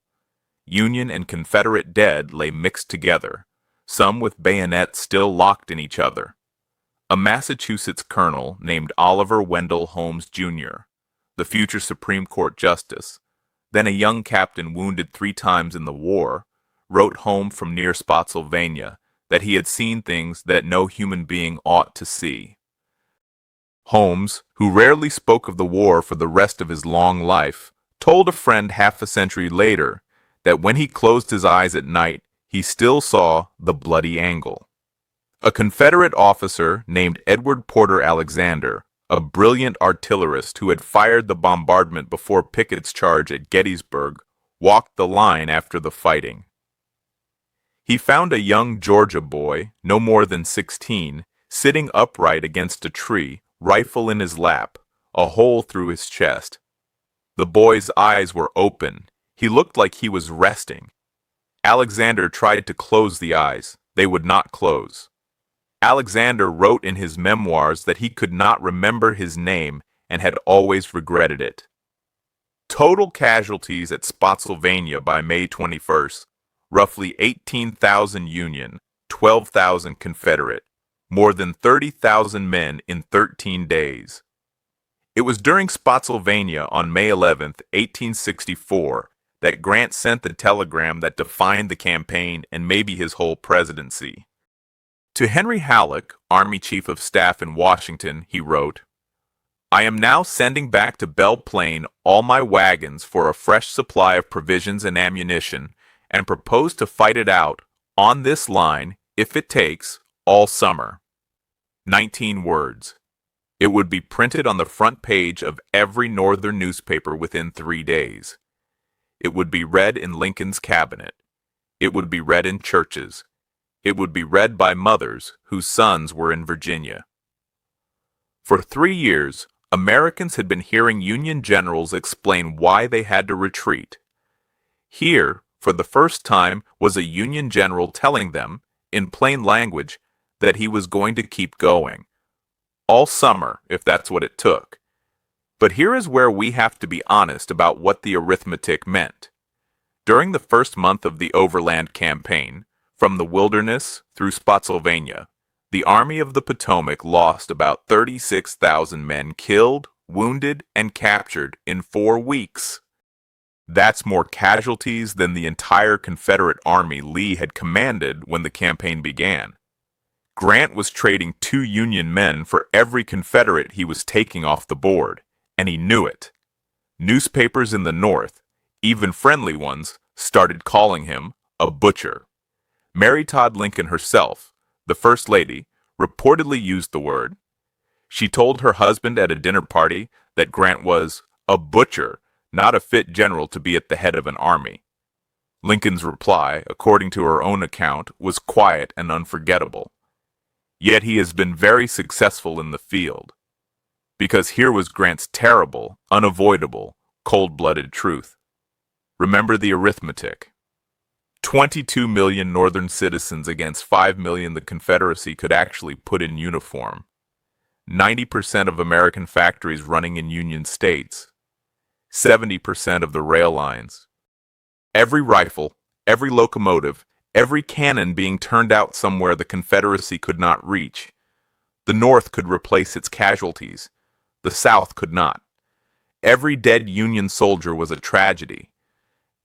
Union and Confederate dead lay mixed together, some with bayonets still locked in each other. A Massachusetts colonel named Oliver Wendell Holmes, Jr., the future Supreme Court Justice, then a young captain wounded 3 times in the war, wrote home from near Spotsylvania that he had seen things that no human being ought to see. Holmes, who rarely spoke of the war for the rest of his long life, told a friend half a century later that when he closed his eyes at night, he still saw the bloody angle. A Confederate officer named Edward Porter Alexander, a brilliant artillerist who had fired the bombardment before Pickett's charge at Gettysburg, walked the line after the fighting. He found a young Georgia boy, no more than 16, sitting upright against a tree, rifle in his lap, a hole through his chest. The boy's eyes were open. He looked like he was resting. Alexander tried to close the eyes. They would not close. Alexander wrote in his memoirs that he could not remember his name and had always regretted it. Total casualties at Spotsylvania by May 21st, roughly 18,000 Union, 12,000 Confederate, more than 30,000 men in 13 days. It was during Spotsylvania on May 11, 1864, that Grant sent the telegram that defined the campaign and maybe his whole presidency. To Henry Halleck, Army Chief of Staff in Washington, he wrote, "I am now sending back to Belle Plaine all my wagons for a fresh supply of provisions and ammunition, and propose to fight it out, on this line, if it takes, all summer." 19 words. It would be printed on the front page of every northern newspaper within 3 days. It would be read in Lincoln's cabinet. It would be read in churches. It would be read by mothers whose sons were in Virginia. For 3 years, Americans had been hearing Union generals explain why they had to retreat. Here, for the first time, was a Union general telling them, in plain language, that he was going to keep going. All summer, if that's what it took. But here is where we have to be honest about what the arithmetic meant. During the first month of the Overland Campaign, from the Wilderness through Spotsylvania, the Army of the Potomac lost about 36,000 men killed, wounded, and captured in 4 weeks. That's more casualties than the entire Confederate Army Lee had commanded when the campaign began. Grant was trading 2 Union men for every Confederate he was taking off the board, and he knew it. Newspapers in the North, even friendly ones, started calling him a butcher. Mary Todd Lincoln herself, the First Lady, reportedly used the word. She told her husband at a dinner party that Grant was a butcher, not a fit general to be at the head of an army. Lincoln's reply, according to her own account, was quiet and unforgettable. Yet he has been very successful in the field. Because here was Grant's terrible, unavoidable, cold-blooded truth. Remember the arithmetic. 22 million Northern citizens against 5 million the Confederacy could actually put in uniform. 90% of American factories running in Union states. 70% of the rail lines. Every rifle, every locomotive, every cannon being turned out somewhere the Confederacy could not reach. The North could replace its casualties. The South could not. Every dead Union soldier was a tragedy.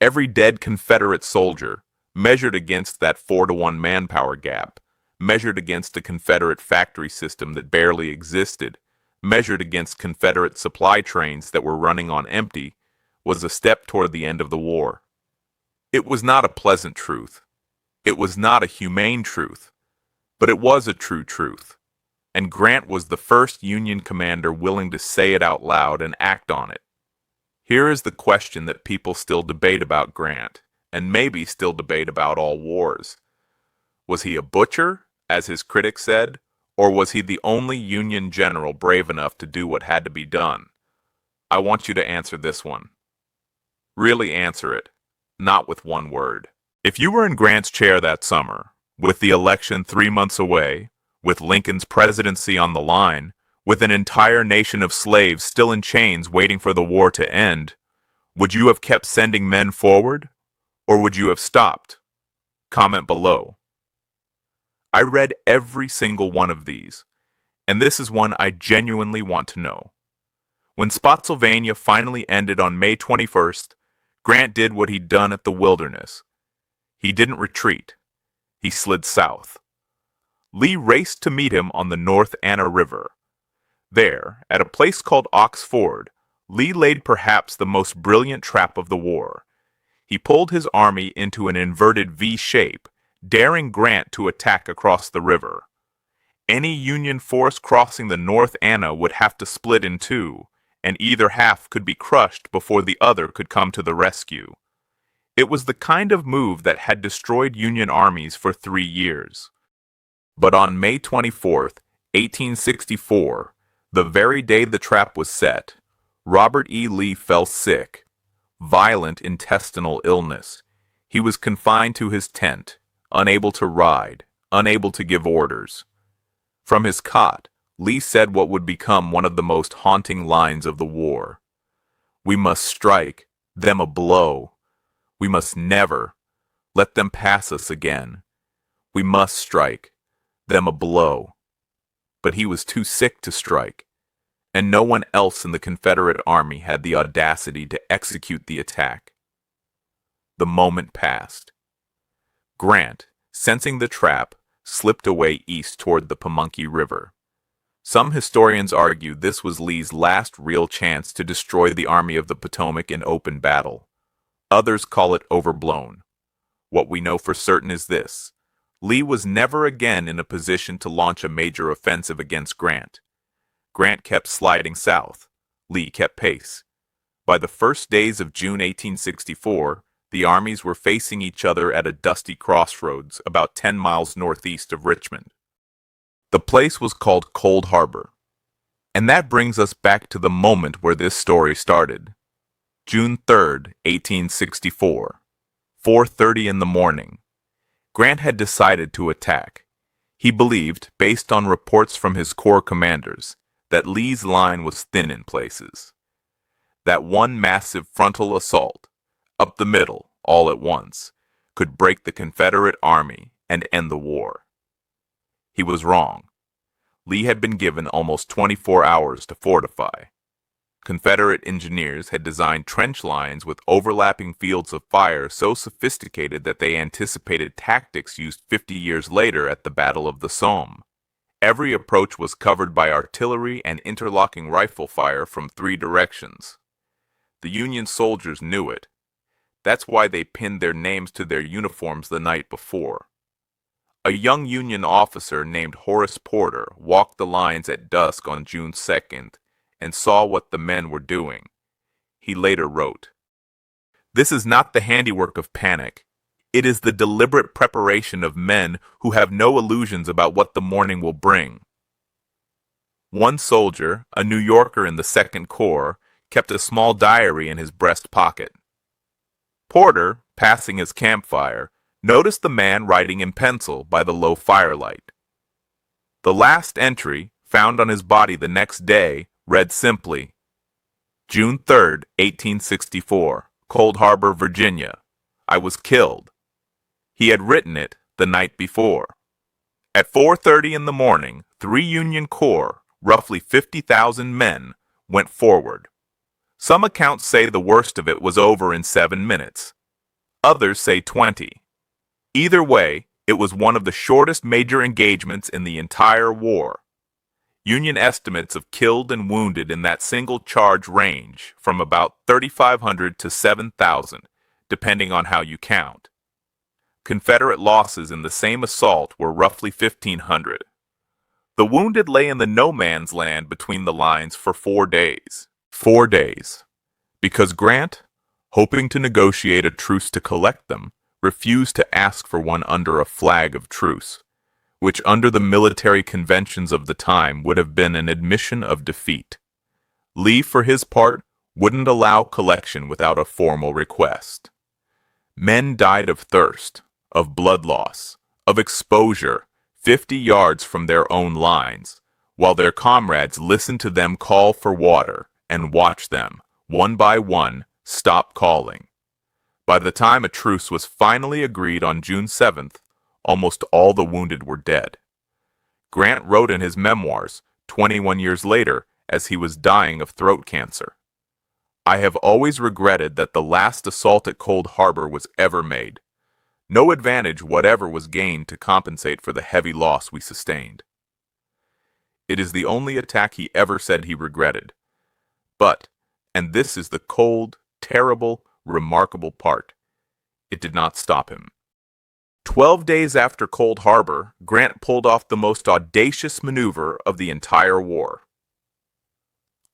Every dead Confederate soldier, measured against that 4-to-1 manpower gap, measured against a Confederate factory system that barely existed, measured against Confederate supply trains that were running on empty, was a step toward the end of the war. It was not a pleasant truth. It was not a humane truth. But it was a true truth. And Grant was the first Union commander willing to say it out loud and act on it. Here is the question that people still debate about Grant, and maybe still debate about all wars. Was he a butcher, as his critics said, or was he the only Union general brave enough to do what had to be done? I want you to answer this one. Really answer it, not with one word. If you were in Grant's chair that summer, with the election 3 months away, with Lincoln's presidency on the line, with an entire nation of slaves still in chains waiting for the war to end, would you have kept sending men forward, or would you have stopped? Comment below. I read every single one of these, and this is one I genuinely want to know. When Spotsylvania finally ended on May 21st, Grant did what he'd done at the Wilderness. He didn't retreat. He slid south. Lee raced to meet him on the North Anna River. There, at a place called Ox Ford, Lee laid perhaps the most brilliant trap of the war. He pulled his army into an inverted V shape, daring Grant to attack across the river. Any Union force crossing the North Anna would have to split in two, and either half could be crushed before the other could come to the rescue. It was the kind of move that had destroyed Union armies for 3 years. But on May 24th, 1864, the very day the trap was set, Robert E. Lee fell sick. Violent intestinal illness. He was confined to his tent, unable to ride, unable to give orders. From his cot, Lee said what would become one of the most haunting lines of the war. "We must strike them a blow. We must never let them pass us again. We must strike them a blow." But he was too sick to strike, and no one else in the Confederate Army had the audacity to execute the attack. The moment passed. Grant, sensing the trap, slipped away east toward the Pamunkey River. Some historians argue this was Lee's last real chance to destroy the Army of the Potomac in open battle. Others call it overblown. What we know for certain is this: Lee was never again in a position to launch a major offensive against Grant. Grant kept sliding south. Lee kept pace. By the first days of June 1864, the armies were facing each other at a dusty crossroads about 10 miles northeast of Richmond. The place was called Cold Harbor. And that brings us back to the moment where this story started. June 3rd, 1864, 4:30 in the morning. Grant had decided to attack. He believed, based on reports from his corps commanders, that Lee's line was thin in places. That one massive frontal assault, up the middle, all at once, could break the Confederate Army and end the war. He was wrong. Lee had been given almost 24 hours to fortify. Confederate engineers had designed trench lines with overlapping fields of fire so sophisticated that they anticipated tactics used 50 years later at the Battle of the Somme. Every approach was covered by artillery and interlocking rifle fire from 3 directions. The Union soldiers knew it. That's why they pinned their names to their uniforms the night before. A young Union officer named Horace Porter walked the lines at dusk on June 2nd and saw what the men were doing. He later wrote, "This is not the handiwork of panic. It is the deliberate preparation of men who have no illusions about what the morning will bring." One soldier, a New Yorker in the 2nd Corps, kept a small diary in his breast pocket. Porter, passing his campfire, noticed the man writing in pencil by the low firelight. The last entry, found on his body the next day, read simply, "June 3rd, 1864, Cold Harbor, Virginia. I was killed." He had written it the night before. At 4:30 in the morning, 3 Union corps, roughly 50,000 men, went forward. Some accounts say the worst of it was over in 7 minutes. Others say 20. Either way, it was one of the shortest major engagements in the entire war. Union estimates of killed and wounded in that single charge range from about 3,500 to 7,000, depending on how you count. Confederate losses in the same assault were roughly 1,500. The wounded lay in the no man's land between the lines for 4 days. 4 days. Because Grant, hoping to negotiate a truce to collect them, refused to ask for one under a flag of truce, which under the military conventions of the time would have been an admission of defeat. Lee, for his part, wouldn't allow collection without a formal request. Men died of thirst, of blood loss, of exposure, 50 yards from their own lines, while their comrades listened to them call for water and watched them, one by one, stop calling. By the time a truce was finally agreed on June 7th, almost all the wounded were dead. Grant wrote in his memoirs, 21 years later, as he was dying of throat cancer, "I have always regretted that the last assault at Cold Harbor was ever made. No advantage whatever was gained to compensate for the heavy loss we sustained." It is the only attack he ever said he regretted. But, and this is the cold, terrible, remarkable part, it did not stop him. 12 days after Cold Harbor, Grant pulled off the most audacious maneuver of the entire war.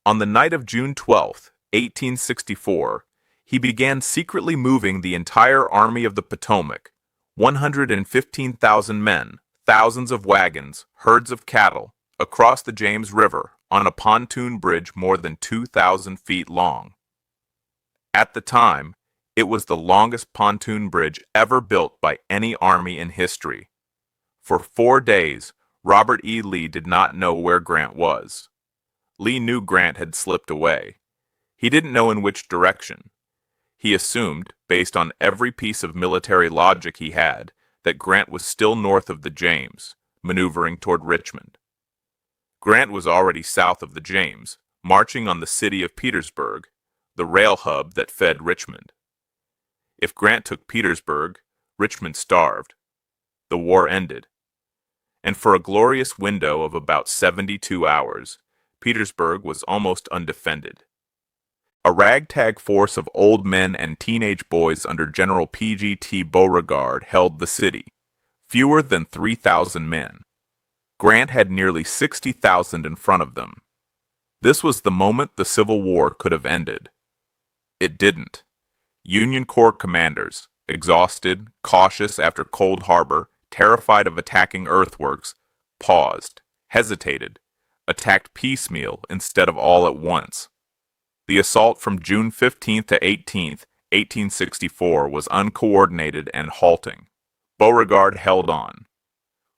On the night of June 12, 1864, he began secretly moving the entire Army of the Potomac, 115,000 men, thousands of wagons, herds of cattle, across the James River on a pontoon bridge more than 2,000 feet long. At the time, it was the longest pontoon bridge ever built by any army in history. For 4 days, Robert E. Lee did not know where Grant was. Lee knew Grant had slipped away. He didn't know in which direction. He assumed, based on every piece of military logic he had, that Grant was still north of the James, maneuvering toward Richmond. Grant was already south of the James, marching on the city of Petersburg, the rail hub that fed Richmond. If Grant took Petersburg, Richmond starved. The war ended. And for a glorious window of about 72 hours, Petersburg was almost undefended. A ragtag force of old men and teenage boys under General P.G.T. Beauregard held the city, fewer than 3,000 men. Grant had nearly 60,000 in front of them. This was the moment the Civil War could have ended. It didn't. Union Corps commanders, exhausted, cautious after Cold Harbor, terrified of attacking earthworks, paused, hesitated, attacked piecemeal instead of all at once. The assault from June 15th to 18th, 1864 was uncoordinated and halting. Beauregard held on.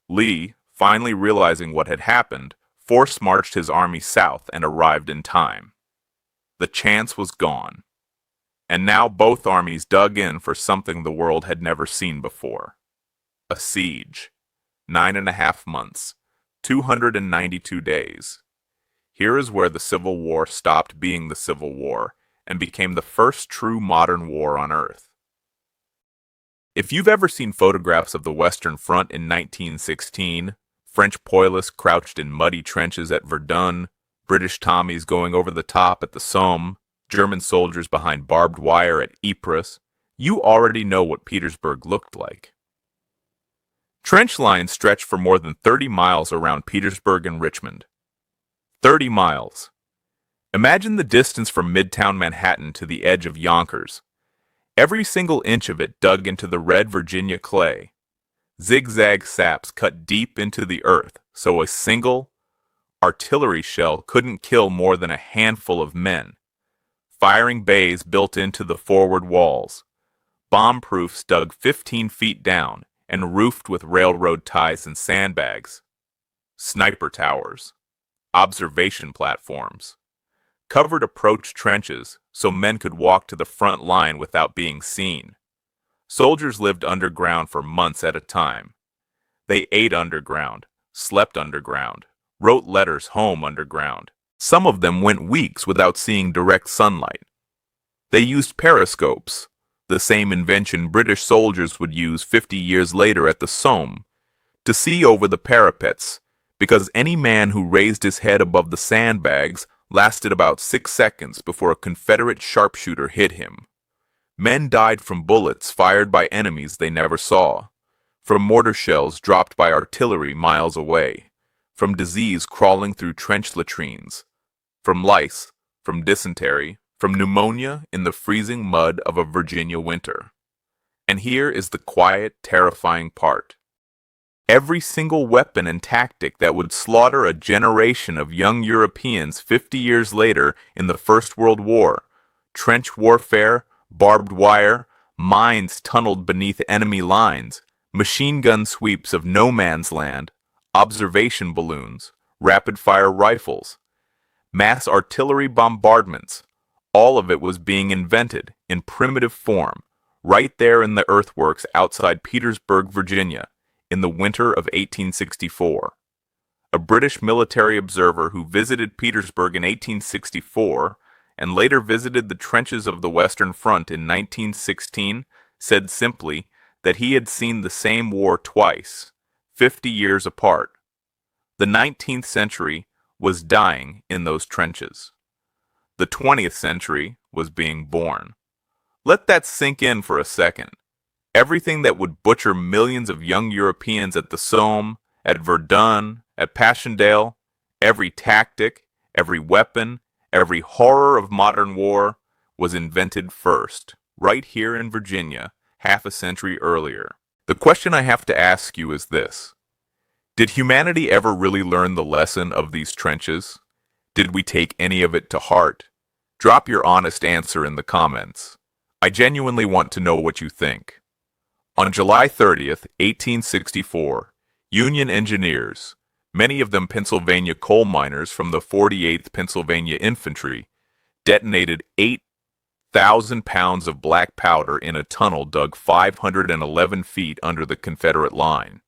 Lee, finally realizing what had happened, force-marched his army south and arrived in time. The chance was gone. And now both armies dug in for something the world had never seen before. A siege. 9.5 months. 292 days. Here is where the Civil War stopped being the Civil War and became the first true modern war on Earth. If you've ever seen photographs of the Western Front in 1916, French poilus crouched in muddy trenches at Verdun, British Tommies going over the top at the Somme, German soldiers behind barbed wire at Ypres, you already know what Petersburg looked like. Trench lines stretched for more than 30 miles around Petersburg and Richmond. 30 miles. Imagine the distance from Midtown Manhattan to the edge of Yonkers. Every single inch of it dug into the red Virginia clay. Zigzag saps cut deep into the earth, so a single artillery shell couldn't kill more than a handful of men. Firing bays built into the forward walls. Bomb-proofs dug 15 feet down and roofed with railroad ties and sandbags. Sniper towers. Observation platforms. Covered approach trenches so men could walk to the front line without being seen. Soldiers lived underground for months at a time. They ate underground, slept underground, wrote letters home underground, Some of them went weeks without seeing direct sunlight. They used periscopes, the same invention British soldiers would use 50 years later at the Somme, to see over the parapets, because any man who raised his head above the sandbags lasted about 6 seconds before a Confederate sharpshooter hit him. Men died from bullets fired by enemies they never saw, from mortar shells dropped by artillery miles away, from disease crawling through trench latrines, from lice, from dysentery, from pneumonia in the freezing mud of a Virginia winter. And here is the quiet, terrifying part. Every single weapon and tactic that would slaughter a generation of young Europeans 50 years later in the First World War, trench warfare, barbed wire, mines tunneled beneath enemy lines, machine gun sweeps of no man's land, observation balloons, rapid-fire rifles, mass artillery bombardments, all of it was being invented in primitive form, right there in the earthworks outside Petersburg, Virginia, in the winter of 1864. A British military observer who visited Petersburg in 1864 and later visited the trenches of the Western Front in 1916 said simply that he had seen the same war twice, 50 years apart. The 19th century was dying in those trenches. The 20th century was being born. Let that sink in for a second. Everything that would butcher millions of young Europeans at the Somme, at Verdun, at Passchendaele, every tactic, every weapon, every horror of modern war was invented first, right here in Virginia, half a century earlier. The question I have to ask you is this. Did humanity ever really learn the lesson of these trenches? Did we take any of it to heart? Drop your honest answer in the comments. I genuinely want to know what you think. On July 30th, 1864, Union engineers, many of them Pennsylvania coal miners from the 48th Pennsylvania Infantry, detonated 8,000 pounds of black powder in a tunnel dug 511 feet under the Confederate line.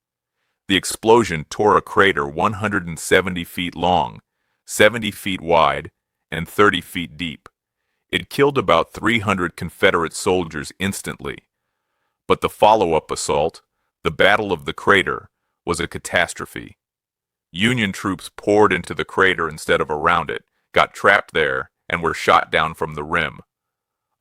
The explosion tore a crater 170 feet long, 70 feet wide, and 30 feet deep. It killed about 300 Confederate soldiers instantly. But the follow-up assault, the Battle of the Crater, was a catastrophe. Union troops poured into the crater instead of around it, got trapped there, and were shot down from the rim.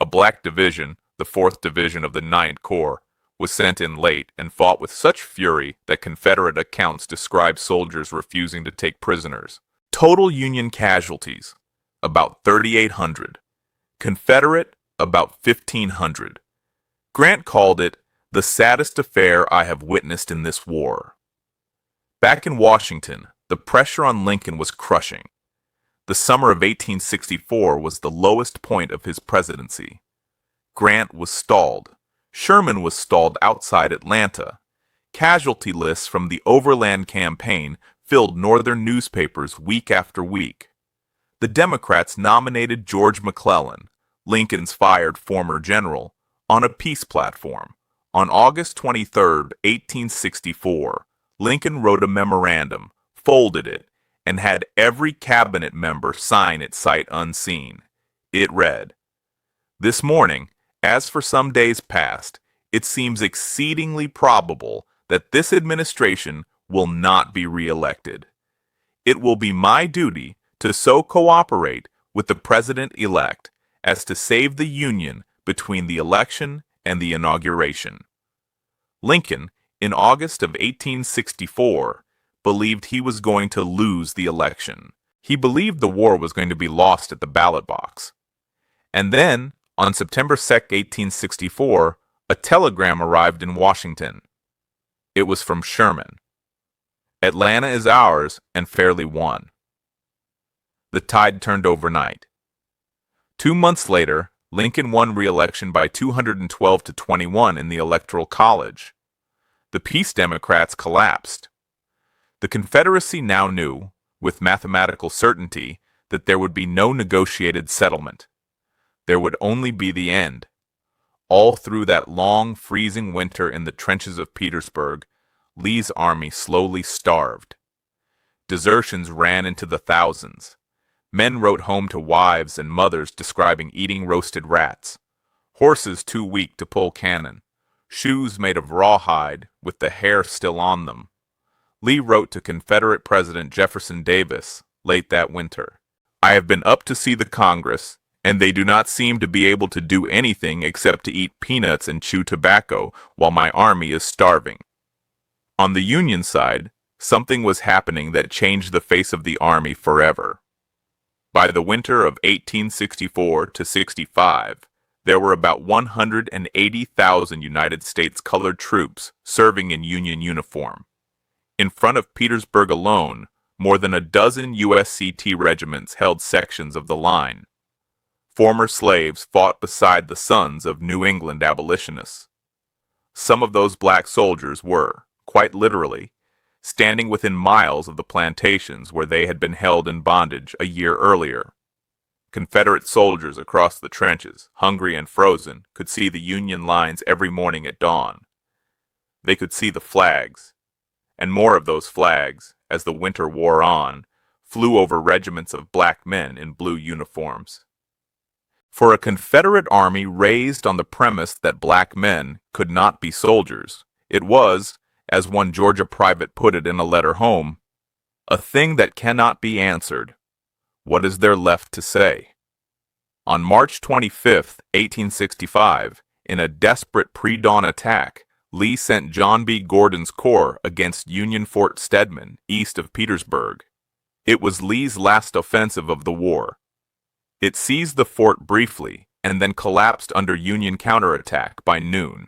A black division, the 4th Division of the 9th Corps, was sent in late and fought with such fury that Confederate accounts describe soldiers refusing to take prisoners. Total Union casualties, about 3,800. Confederate, about 1,500. Grant called it the saddest affair I have witnessed in this war. Back in Washington, the pressure on Lincoln was crushing. The summer of 1864 was the lowest point of his presidency. Grant was stalled. Sherman was stalled outside Atlanta. Casualty lists from the Overland Campaign filled northern newspapers week after week. The Democrats nominated George McClellan, Lincoln's fired former general, on a peace platform. On August 23, 1864, Lincoln wrote a memorandum, folded it, and had every cabinet member sign it sight unseen. It read, "This morning, as for some days past, it seems exceedingly probable that this administration will not be re-elected. It will be my duty to so cooperate with the President-elect as to save the Union between the election and the inauguration." Lincoln, in August of 1864, believed he was going to lose the election. He believed the war was going to be lost at the ballot box. And then, on September 2, 1864, a telegram arrived in Washington. It was from Sherman. "Atlanta is ours and fairly won." The tide turned overnight. 2 months later, Lincoln won re-election by 212 to 21 in the Electoral College. The Peace Democrats collapsed. The Confederacy now knew, with mathematical certainty, that there would be no negotiated settlement. There would only be the end. All through that long, freezing winter in the trenches of Petersburg, Lee's army slowly starved. Desertions ran into the thousands. Men wrote home to wives and mothers describing eating roasted rats, horses too weak to pull cannon, shoes made of rawhide with the hair still on them. Lee wrote to Confederate President Jefferson Davis late that winter, "I have been up to see the Congress, and they do not seem to be able to do anything except to eat peanuts and chew tobacco while my army is starving." On the Union side, something was happening that changed the face of the army forever. By the winter of 1864 to 65, there were about 180,000 United States colored troops serving in Union uniform. In front of Petersburg alone, more than a dozen USCT regiments held sections of the line. Former slaves fought beside the sons of New England abolitionists. Some of those black soldiers were, quite literally, standing within miles of the plantations where they had been held in bondage a year earlier. Confederate soldiers across the trenches, hungry and frozen, could see the Union lines every morning at dawn. They could see the flags, and more of those flags, as the winter wore on, flew over regiments of black men in blue uniforms. For a Confederate army raised on the premise that black men could not be soldiers, it was, as one Georgia private put it in a letter home, a thing that cannot be answered. What is there left to say? On March 25, 1865, in a desperate pre-dawn attack, Lee sent John B. Gordon's corps against Union Fort Stedman, east of Petersburg. It was Lee's last offensive of the war. It seized the fort briefly and then collapsed under Union counterattack by noon.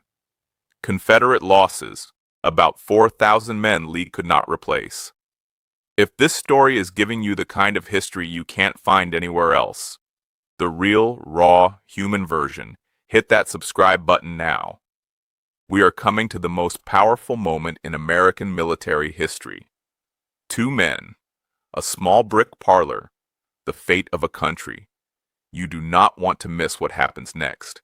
Confederate losses, about 4,000 men Lee could not replace. If this story is giving you the kind of history you can't find anywhere else, the real, raw, human version, hit that subscribe button now. We are coming to the most powerful moment in American military history. Two men, a small brick parlor, the fate of a country. You do not want to miss what happens next.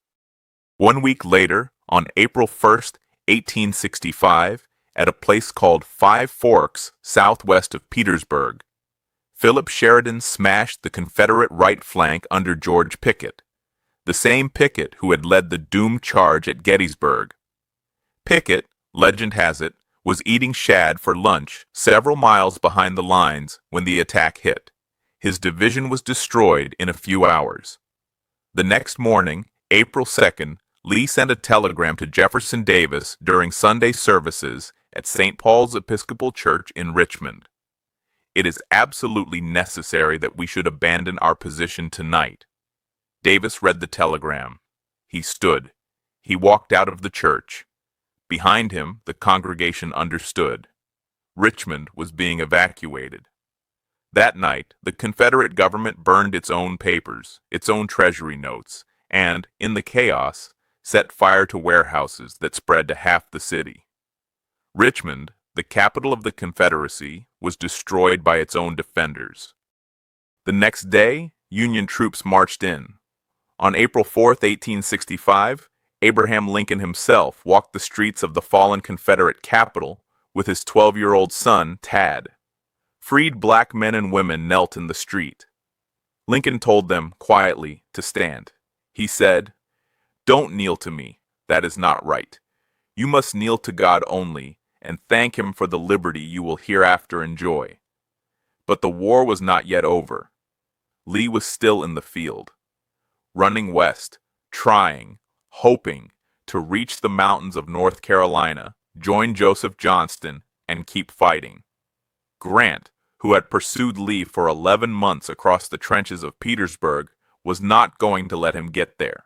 1 week later, on April 1st, 1865, at a place called Five Forks, southwest of Petersburg, Philip Sheridan smashed the Confederate right flank under George Pickett, the same Pickett who had led the doomed charge at Gettysburg. Pickett, legend has it, was eating shad for lunch several miles behind the lines when the attack hit. His division was destroyed in a few hours. The next morning, April 2nd, Lee sent a telegram to Jefferson Davis during Sunday services at St. Paul's Episcopal Church in Richmond. "It is absolutely necessary that we should abandon our position tonight." Davis read the telegram. He stood. He walked out of the church. Behind him, the congregation understood. Richmond was being evacuated. That night, the Confederate government burned its own papers, its own treasury notes, and, in the chaos, set fire to warehouses that spread to half the city. Richmond, the capital of the Confederacy, was destroyed by its own defenders. The next day, Union troops marched in. On April 4th, 1865, Abraham Lincoln himself walked the streets of the fallen Confederate capital with his 12-year-old son, Tad. Freed black men and women knelt in the street. Lincoln told them, quietly, to stand. He said, "Don't kneel to me. That is not right. You must kneel to God only, and thank Him for the liberty you will hereafter enjoy." But the war was not yet over. Lee was still in the field, running west, trying, hoping to reach the mountains of North Carolina, join Joseph Johnston, and keep fighting. Grant, who had pursued Lee for 11 months across the trenches of Petersburg, was not going to let him get there.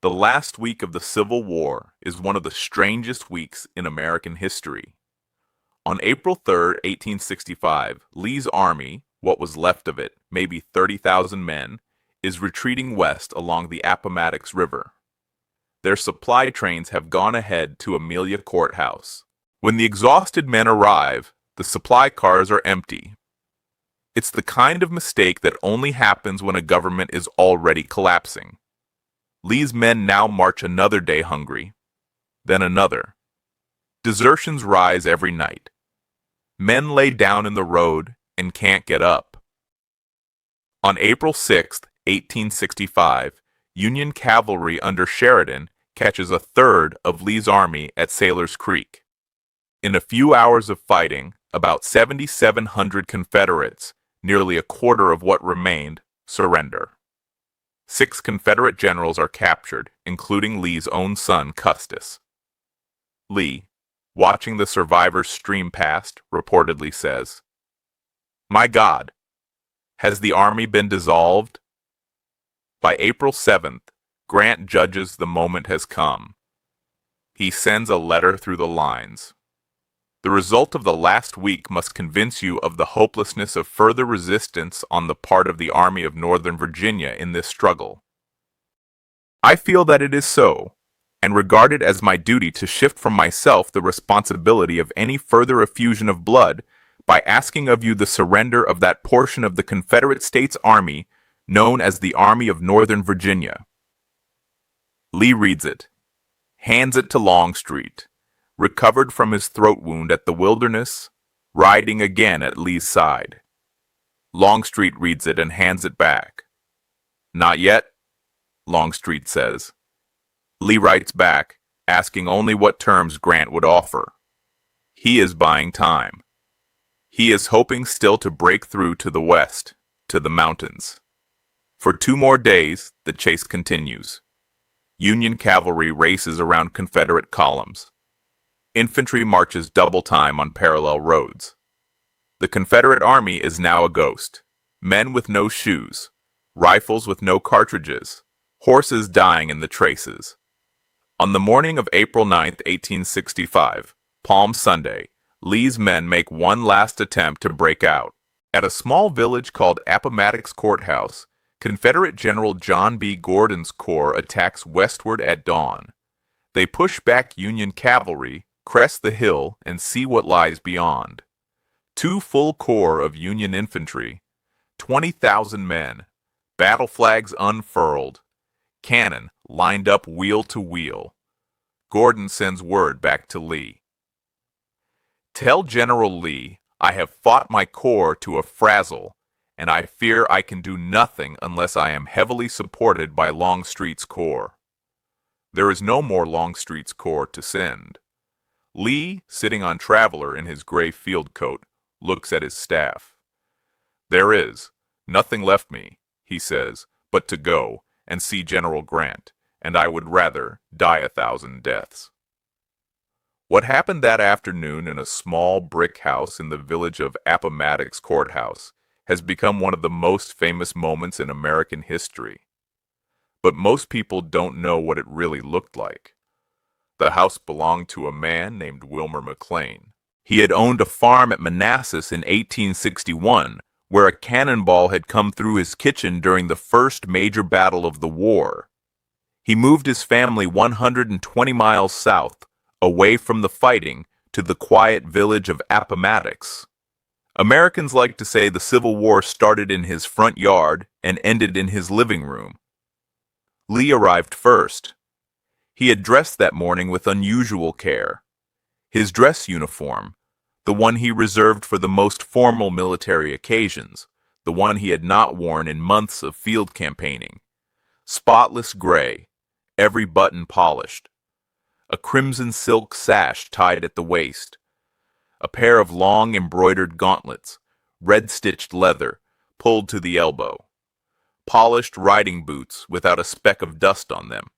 The last week of the Civil War is one of the strangest weeks in American history. On April 3, 1865, Lee's army, what was left of it, maybe 30,000 men, is retreating west along the Appomattox River. Their supply trains have gone ahead to Amelia Courthouse. When the exhausted men arrive, the supply cars are empty. It's the kind of mistake that only happens when a government is already collapsing. Lee's men now march another day hungry, then another. Desertions rise every night. Men lay down in the road and can't get up. On April 6, 1865, Union cavalry under Sheridan catches a third of Lee's army at Sailor's Creek. In a few hours of fighting, about 7,700 Confederates, nearly a quarter of what remained, surrender. 6 Confederate generals are captured, including Lee's own son, Custis. Lee, watching the survivors stream past, reportedly says, "My God, has the army been dissolved?" By April 7th, Grant judges the moment has come. He sends a letter through the lines. The result of the last week must convince you of the hopelessness of further resistance on the part of the Army of Northern Virginia in this struggle. I feel that it is so, and regard it as my duty to shift from myself the responsibility of any further effusion of blood by asking of you the surrender of that portion of the Confederate States Army known as the Army of Northern Virginia. Lee reads it, hands it to Longstreet, recovered from his throat wound at the Wilderness, riding again at Lee's side. Longstreet reads it and hands it back. "Not yet," Longstreet says. Lee writes back, asking only what terms Grant would offer. He is buying time. He is hoping still to break through to the west, to the mountains. For 2 more days, the chase continues. Union cavalry races around Confederate columns. Infantry marches double time on parallel roads. The Confederate army is now a ghost. Men with no shoes, rifles with no cartridges, horses dying in the traces. On the morning of April 9, 1865, Palm Sunday, Lee's men make one last attempt to break out. At a small village called Appomattox Courthouse, Confederate General John B. Gordon's corps attacks westward at dawn. They push back Union cavalry, crest the hill, and see what lies beyond. 2 full corps of Union infantry, 20,000 men, battle flags unfurled, cannon lined up wheel to wheel. Gordon sends word back to Lee. "Tell General Lee I have fought my corps to a frazzle, and I fear I can do nothing unless I am heavily supported by Longstreet's corps." There is no more Longstreet's corps to send. Lee, sitting on Traveler in his gray field coat, looks at his staff. "There is nothing left me," he says, "but to go and see General Grant, and I would rather die 1,000 deaths." What happened that afternoon in a small brick house in the village of Appomattox Courthouse has become one of the most famous moments in American history. But most people don't know what it really looked like. The house belonged to a man named Wilmer McLean. He had owned a farm at Manassas in 1861, where a cannonball had come through his kitchen during the first major battle of the war. He moved his family 120 miles south, away from the fighting, to the quiet village of Appomattox. Americans like to say the Civil War started in his front yard and ended in his living room. Lee arrived first. He had dressed that morning with unusual care. His dress uniform, the one he reserved for the most formal military occasions, the one he had not worn in months of field campaigning. Spotless gray, every button polished. A crimson silk sash tied at the waist. A pair of long embroidered gauntlets, red-stitched leather, pulled to the elbow. Polished riding boots without a speck of dust on them.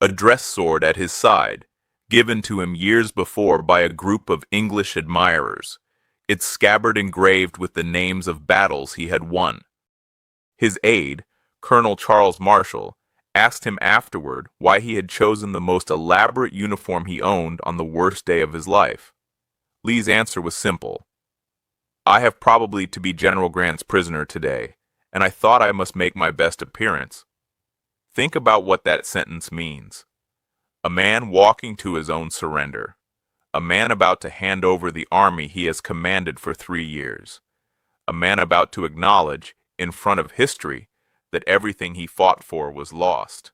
A dress sword at his side, given to him years before by a group of English admirers, its scabbard engraved with the names of battles he had won. His aide, Colonel Charles Marshall, asked him afterward why he had chosen the most elaborate uniform he owned on the worst day of his life. Lee's answer was simple. "I have probably to be General Grant's prisoner today, and I thought I must make my best appearance." Think about what that sentence means. A man walking to his own surrender. A man about to hand over the army he has commanded for 3 years. A man about to acknowledge, in front of history, that everything he fought for was lost.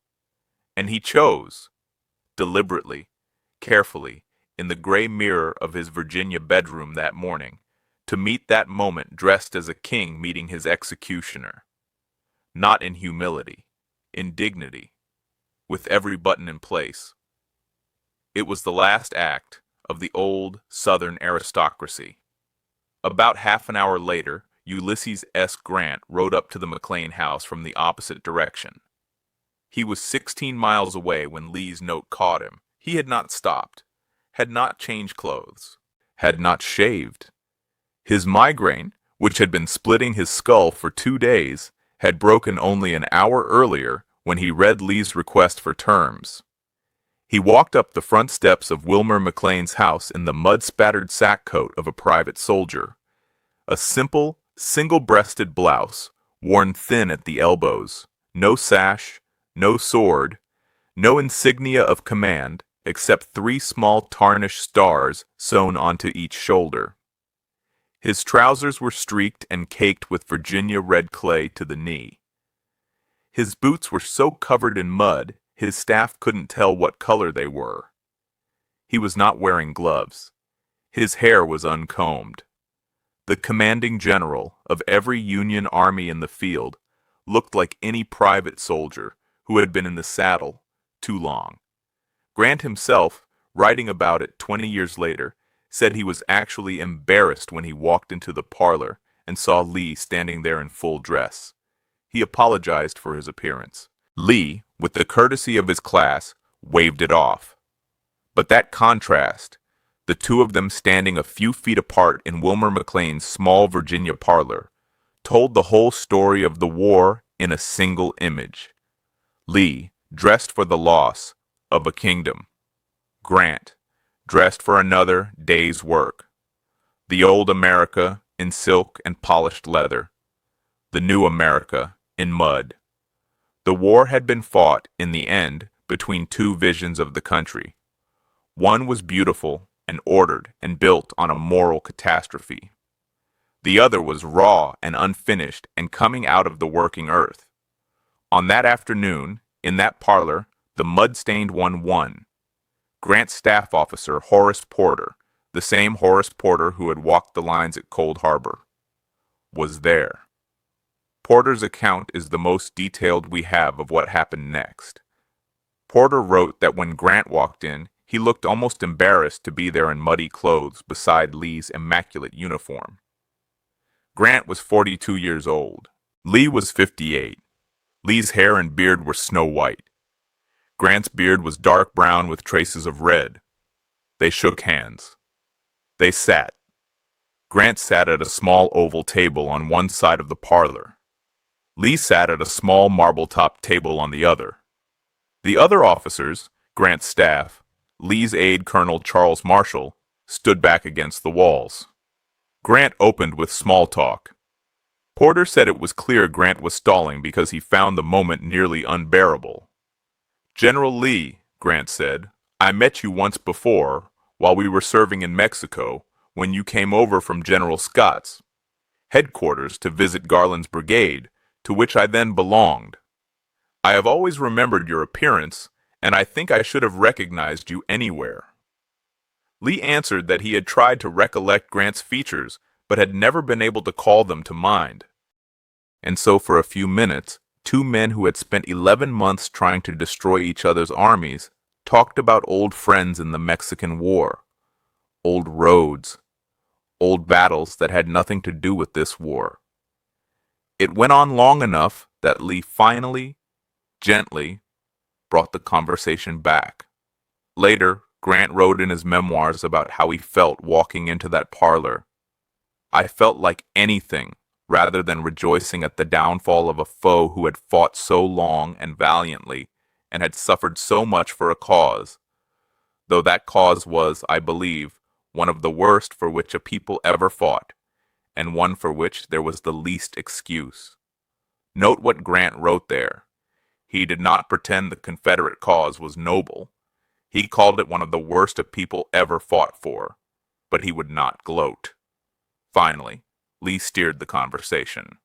And he chose, deliberately, carefully, in the gray mirror of his Virginia bedroom that morning, to meet that moment dressed as a king meeting his executioner. not in humility, in dignity, with every button in place. It was the last act of the old Southern aristocracy. About half an hour later, Ulysses S. Grant rode up to the McLean house from the opposite direction. He was 16 miles away when Lee's note caught him. He had not stopped, had not changed clothes, had not shaved. His migraine, which had been splitting his skull for 2 days, had broken only an hour earlier when he read Lee's request for terms. He walked up the front steps of Wilmer McLean's house in the mud-spattered sack coat of a private soldier, a simple, single-breasted blouse, worn thin at the elbows, no sash, no sword, no insignia of command except 3 small tarnished stars sewn onto each shoulder. His trousers were streaked and caked with Virginia red clay to the knee. His boots were so covered in mud, his staff couldn't tell what color they were. He was not wearing gloves. His hair was uncombed. The commanding general of every Union army in the field looked like any private soldier who had been in the saddle too long. Grant himself, writing about it 20 years later, said he was actually embarrassed when he walked into the parlor and saw Lee standing there in full dress. He apologized for his appearance. Lee, with the courtesy of his class, waved it off. But that contrast, the two of them standing a few feet apart in Wilmer McLean's small Virginia parlor, told the whole story of the war in a single image. Lee, dressed for the loss of a kingdom. Grant, dressed for another day's work. The old America in silk and polished leather. The new America in mud. The war had been fought, in the end, between 2 visions of the country. One was beautiful and ordered and built on a moral catastrophe. The other was raw and unfinished and coming out of the working earth. On that afternoon, in that parlor, the mud-stained one won. Grant's staff officer, Horace Porter, the same Horace Porter who had walked the lines at Cold Harbor, was there. Porter's account is the most detailed we have of what happened next. Porter wrote that when Grant walked in, he looked almost embarrassed to be there in muddy clothes beside Lee's immaculate uniform. Grant was 42 years old. Lee was 58. Lee's hair and beard were snow white. Grant's beard was dark brown with traces of red. They shook hands. They sat. Grant sat at a small oval table on one side of the parlor. Lee sat at a small marble-topped table on the other. The other officers, Grant's staff, Lee's aide Colonel Charles Marshall, stood back against the walls. Grant opened with small talk. Porter said it was clear Grant was stalling because he found the moment nearly unbearable. "General Lee," Grant said, "I met you once before, while we were serving in Mexico, when you came over from General Scott's headquarters to visit Garland's brigade, to which I then belonged. I have always remembered your appearance, and I think I should have recognized you anywhere." Lee answered that he had tried to recollect Grant's features, but had never been able to call them to mind. And so for a few minutes, 2 men who had spent 11 months trying to destroy each other's armies talked about old friends in the Mexican War, old roads, old battles that had nothing to do with this war. It went on long enough that Lee finally, gently, brought the conversation back. Later, Grant wrote in his memoirs about how he felt walking into that parlor. "I felt like anything rather than rejoicing at the downfall of a foe who had fought so long and valiantly and had suffered so much for a cause, though that cause was, I believe, one of the worst for which a people ever fought, and one for which there was the least excuse." Note what Grant wrote there. He did not pretend the Confederate cause was noble. He called it one of the worst a people ever fought for, but he would not gloat. Finally, Lee steered the conversation.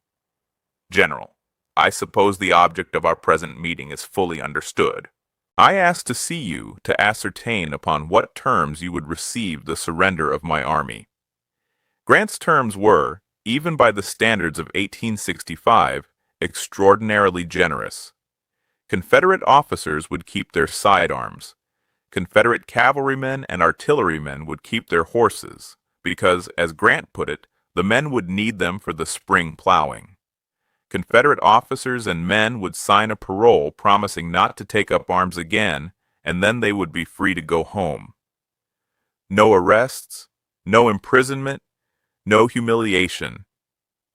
"General, I suppose the object of our present meeting is fully understood. I asked to see you to ascertain upon what terms you would receive the surrender of my army." Grant's terms were, even by the standards of 1865, extraordinarily generous. Confederate officers would keep their sidearms. Confederate cavalrymen and artillerymen would keep their horses, because, as Grant put it, the men would need them for the spring plowing. Confederate officers and men would sign a parole promising not to take up arms again, and then they would be free to go home. No arrests, no imprisonment, no humiliation.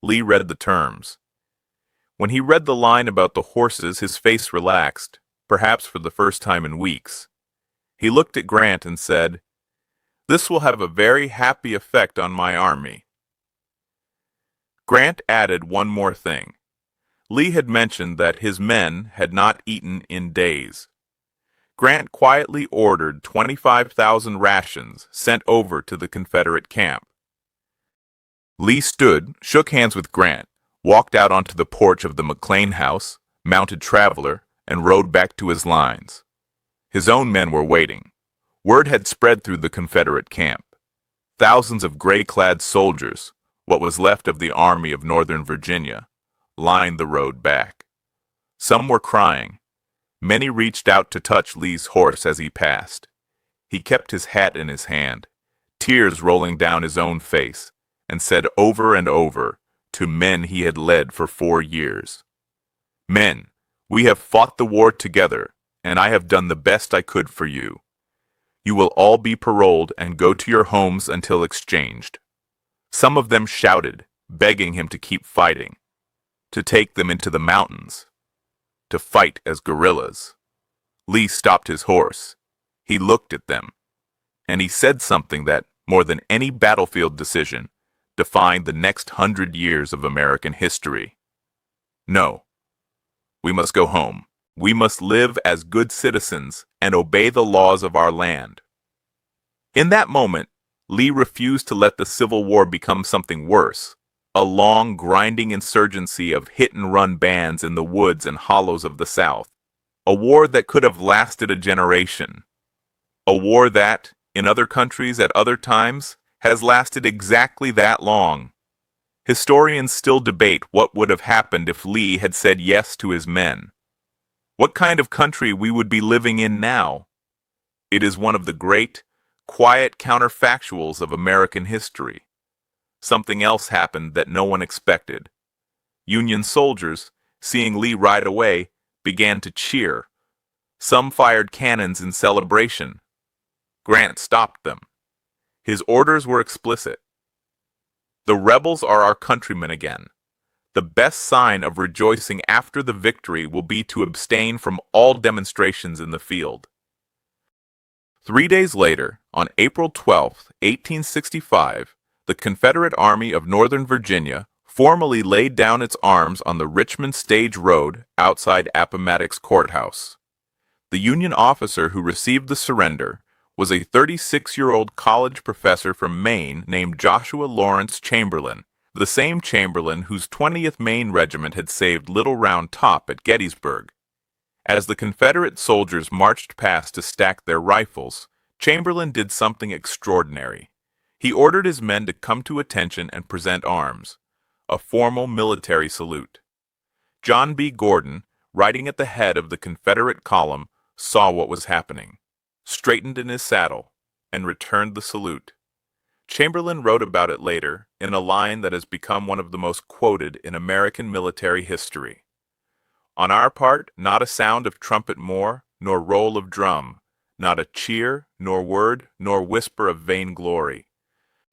Lee read the terms. When he read the line about the horses, his face relaxed, perhaps for the first time in weeks. He looked at Grant and said, "This will have a very happy effect on my army." Grant added one more thing. Lee had mentioned that his men had not eaten in days. Grant quietly ordered 25,000 rations sent over to the Confederate camp. Lee stood, shook hands with Grant, walked out onto the porch of the McLean house, mounted Traveler, and rode back to his lines. His own men were waiting. Word had spread through the Confederate camp. Thousands of gray-clad soldiers, what was left of the Army of Northern Virginia, lined the road back. Some were crying. Many reached out to touch Lee's horse as he passed. He kept his hat in his hand, tears rolling down his own face, and said over and over to men he had led for 4 years, "Men, we have fought the war together, and I have done the best I could for you. You will all be paroled and go to your homes until exchanged." Some of them shouted, begging him to keep fighting, to take them into the mountains, to fight as guerrillas. Lee stopped his horse. He looked at them, and he said something that, more than any battlefield decision, defined the next 100 years of American history. "No, we must go home. We must live as good citizens and obey the laws of our land." In that moment, Lee refused to let the Civil War become something worse, a long, grinding insurgency of hit-and-run bands in the woods and hollows of the South, a war that could have lasted a generation, a war that, in other countries at other times, has lasted exactly that long. Historians still debate what would have happened if Lee had said yes to his men. What kind of country we would be living in now? It is one of the great, quiet counterfactuals of American history. Something else happened that no one expected. Union soldiers, seeing Lee ride away, began to cheer. Some fired cannons in celebration. Grant stopped them. His orders were explicit. "The rebels are our countrymen again. The best sign of rejoicing after the victory will be to abstain from all demonstrations in the field." 3 days later, on April 12, 1865, the Confederate Army of Northern Virginia formally laid down its arms on the Richmond Stage Road outside Appomattox Courthouse. The Union officer who received the surrender was a 36-year-old college professor from Maine named Joshua Lawrence Chamberlain, the same Chamberlain whose 20th Maine Regiment had saved Little Round Top at Gettysburg. As the Confederate soldiers marched past to stack their rifles, Chamberlain did something extraordinary. He ordered his men to come to attention and present arms, a formal military salute. John B. Gordon, riding at the head of the Confederate column, saw what was happening, straightened in his saddle, and returned the salute. Chamberlain wrote about it later in a line that has become one of the most quoted in American military history. "On our part, not a sound of trumpet more, nor roll of drum, not a cheer, nor word, nor whisper of vainglory,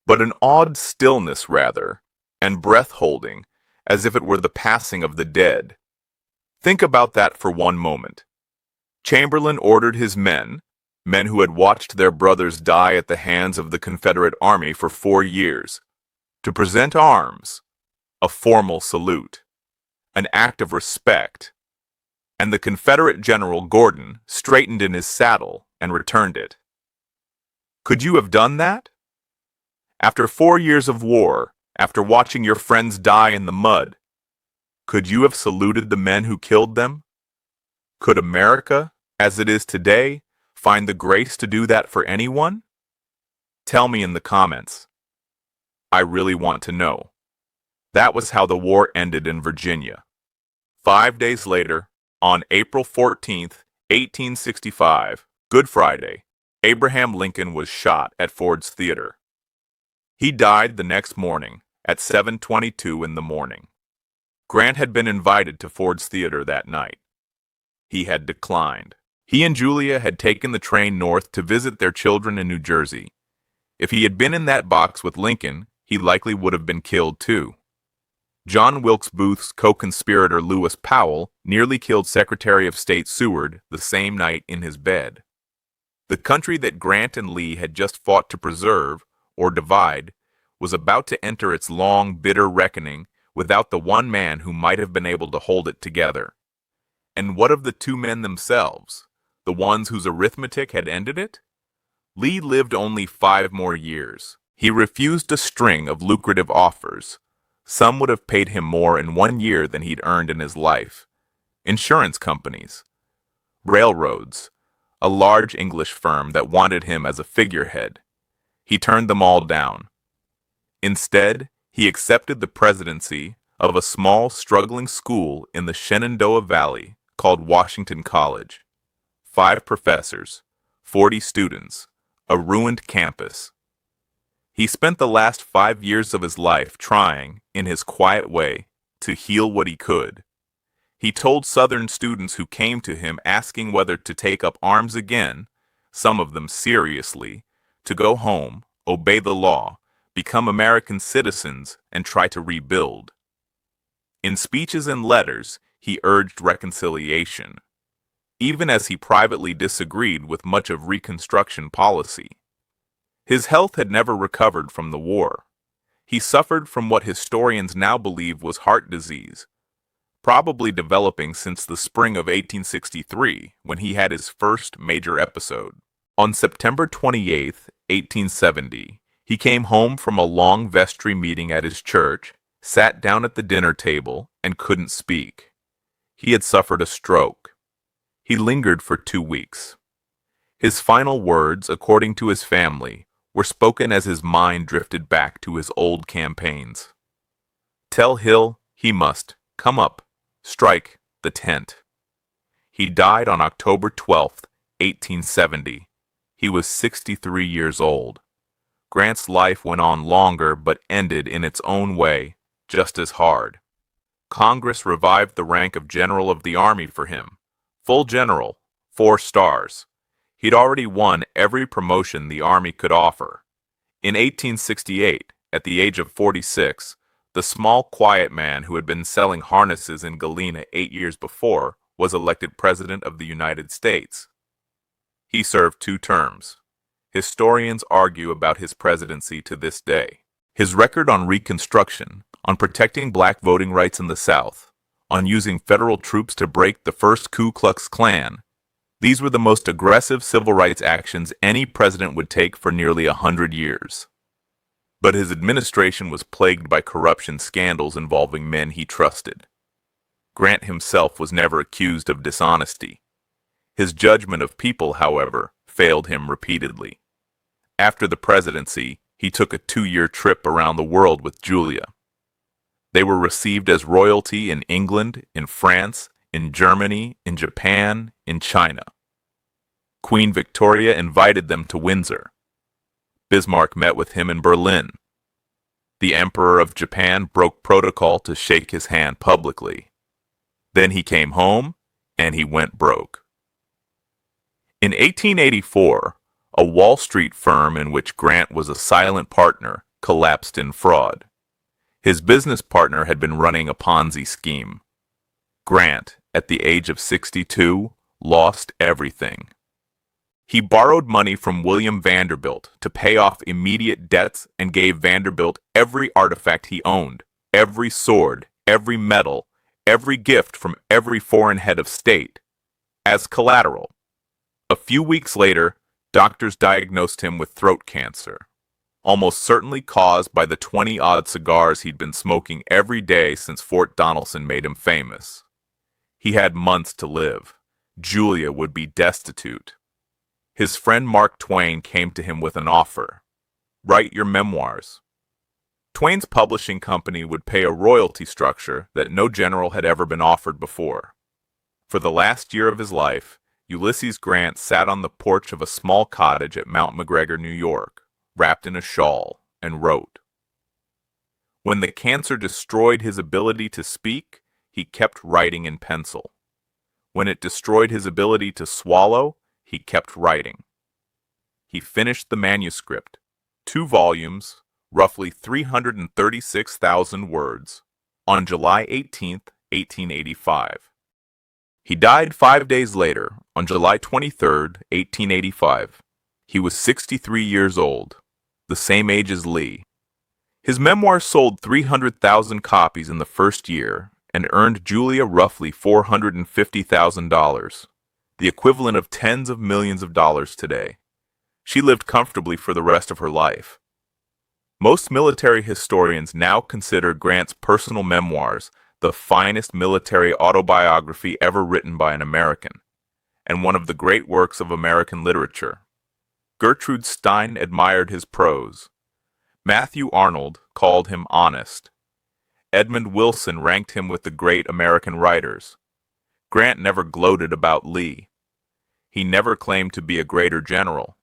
but an awed stillness rather, and breath-holding, as if it were the passing of the dead." Think about that for one moment. Chamberlain ordered his men who had watched their brothers die at the hands of the Confederate Army for 4 years, to present arms, a formal salute, an act of respect, and the Confederate General Gordon straightened in his saddle and returned it. Could you have done that? After 4 years of war, after watching your friends die in the mud, could you have saluted the men who killed them? Could America, as it is today, find the grace to do that for anyone? Tell me in the comments. I really want to know. That was how the war ended in Virginia. 5 days later, on April 14th, 1865, Good Friday, Abraham Lincoln was shot at Ford's Theater. He died the next morning at 7:22 in the morning. Grant had been invited to Ford's Theater that night. He had declined. He and Julia had taken the train north to visit their children in New Jersey. If he had been in that box with Lincoln, he likely would have been killed too. John Wilkes Booth's co-conspirator Lewis Powell nearly killed Secretary of State Seward the same night in his bed. The country that Grant and Lee had just fought to preserve, or divide, was about to enter its long, bitter reckoning without the one man who might have been able to hold it together. And what of the two men themselves, the ones whose arithmetic had ended it? Lee lived only 5 more years. He refused a string of lucrative offers. Some would have paid him more in 1 year than he'd earned in his life. Insurance companies, railroads, a large English firm that wanted him as a figurehead. He turned them all down. Instead, he accepted the presidency of a small, struggling school in the Shenandoah Valley called Washington College. 5 professors, 40 students, a ruined campus. He spent the last 5 years of his life trying, in his quiet way, to heal what he could. He told Southern students who came to him asking whether to take up arms again, some of them seriously, to go home, obey the law, become American citizens, and try to rebuild. In speeches and letters, he urged reconciliation, even as he privately disagreed with much of Reconstruction policy. His health had never recovered from the war. He suffered from what historians now believe was heart disease, probably developing since the spring of 1863, when he had his first major episode. On September 28, 1870, he came home from a long vestry meeting at his church, sat down at the dinner table, and couldn't speak. He had suffered a stroke. He lingered for 2 weeks. His final words, according to his family, were spoken as his mind drifted back to his old campaigns. Tell Hill he must come up, strike the tent. He died on October 12, 1870. He was 63 years old. Grant's life went on longer but ended in its own way, just as hard. Congress revived the rank of General of the Army for him. Full general, 4 stars. He'd already won every promotion the Army could offer. In 1868, at the age of 46, the small, quiet man who had been selling harnesses in Galena 8 years before was elected President of the United States. He served 2 terms. Historians argue about his presidency to this day. His record on Reconstruction, on protecting black voting rights in the South, on using federal troops to break the first Ku Klux Klan, these were the most aggressive civil rights actions any president would take for nearly 100 years. But his administration was plagued by corruption scandals involving men he trusted. Grant himself was never accused of dishonesty. His judgment of people, however, failed him repeatedly. After the presidency, he took a 2-year trip around the world with Julia. They were received as royalty in England, in France, in Germany, in Japan, in China. Queen Victoria invited them to Windsor. Bismarck met with him in Berlin. The Emperor of Japan broke protocol to shake his hand publicly. Then he came home, and he went broke. In 1884, a Wall Street firm in which Grant was a silent partner collapsed in fraud. His business partner had been running a Ponzi scheme. Grant, at the age of 62, lost everything. He borrowed money from William Vanderbilt to pay off immediate debts and gave Vanderbilt every artifact he owned, every sword, every medal, every gift from every foreign head of state, as collateral. A few weeks later, doctors diagnosed him with throat cancer, almost certainly caused by the 20-odd cigars he'd been smoking every day since Fort Donelson made him famous. He had months to live. Julia would be destitute. His friend Mark Twain came to him with an offer. Write your memoirs. Twain's publishing company would pay a royalty structure that no general had ever been offered before. For the last year of his life, Ulysses Grant sat on the porch of a small cottage at Mount McGregor, New York, wrapped in a shawl, and wrote. When the cancer destroyed his ability to speak, he kept writing in pencil. When it destroyed his ability to swallow, he kept writing. He finished the manuscript, 2 volumes, roughly 336,000 words, on July 18, 1885. He died 5 days later, on July 23, 1885. He was 63 years old, the same age as Lee. His memoirs sold 300,000 copies in the first year and earned Julia roughly $450,000, the equivalent of tens of millions of dollars today. She lived comfortably for the rest of her life. Most military historians now consider Grant's personal memoirs the finest military autobiography ever written by an American, and one of the great works of American literature. Gertrude Stein admired his prose. Matthew Arnold called him honest. Edmund Wilson ranked him with the great American writers. Grant never gloated about Lee. He never claimed to be a greater general.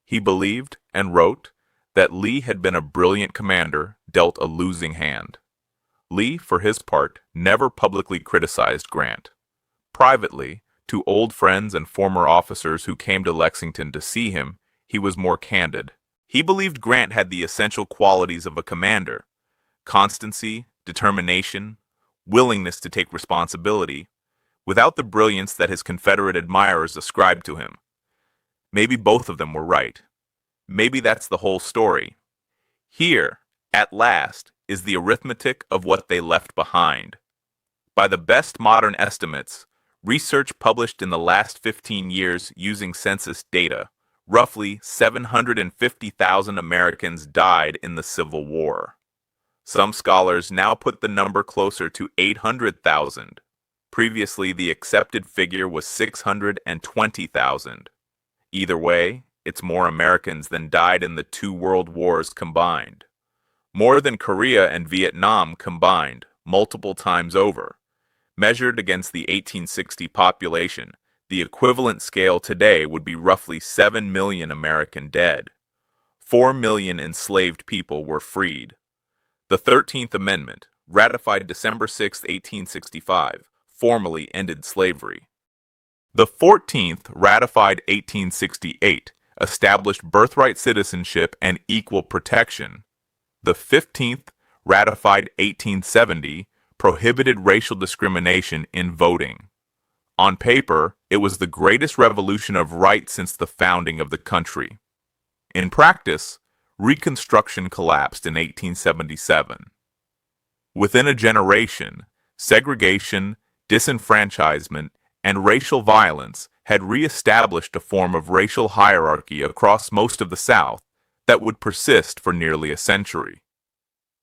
He believed, and wrote, that Lee had been a brilliant commander dealt a losing hand. Lee, for his part, never publicly criticized Grant. Privately, to old friends and former officers who came to Lexington to see him, he was more candid. He believed Grant had the essential qualities of a commander: constancy, determination, willingness to take responsibility, without the brilliance that his Confederate admirers ascribed to him. Maybe both of them were right. Maybe that's the whole story. Here, at last, is the arithmetic of what they left behind. By the best modern estimates, research published in the last 15 years using census data, roughly 750,000 Americans died in the Civil War. Some scholars now put the number closer to 800,000. Previously, the accepted figure was 620,000. Either way, it's more Americans than died in the 2 world wars combined. More than Korea and Vietnam combined, multiple times over. Measured against the 1860 population, the equivalent scale today would be roughly 7 million American dead. 4 million enslaved people were freed. The 13th Amendment, ratified December 6, 1865, formally ended slavery. The 14th, ratified 1868, established birthright citizenship and equal protection. The 15th, ratified 1870, prohibited racial discrimination in voting. On paper, it was the greatest revolution of right since the founding of the country. In practice, Reconstruction collapsed in 1877. Within a generation, segregation, disenfranchisement, and racial violence had re-established a form of racial hierarchy across most of the South that would persist for nearly a century.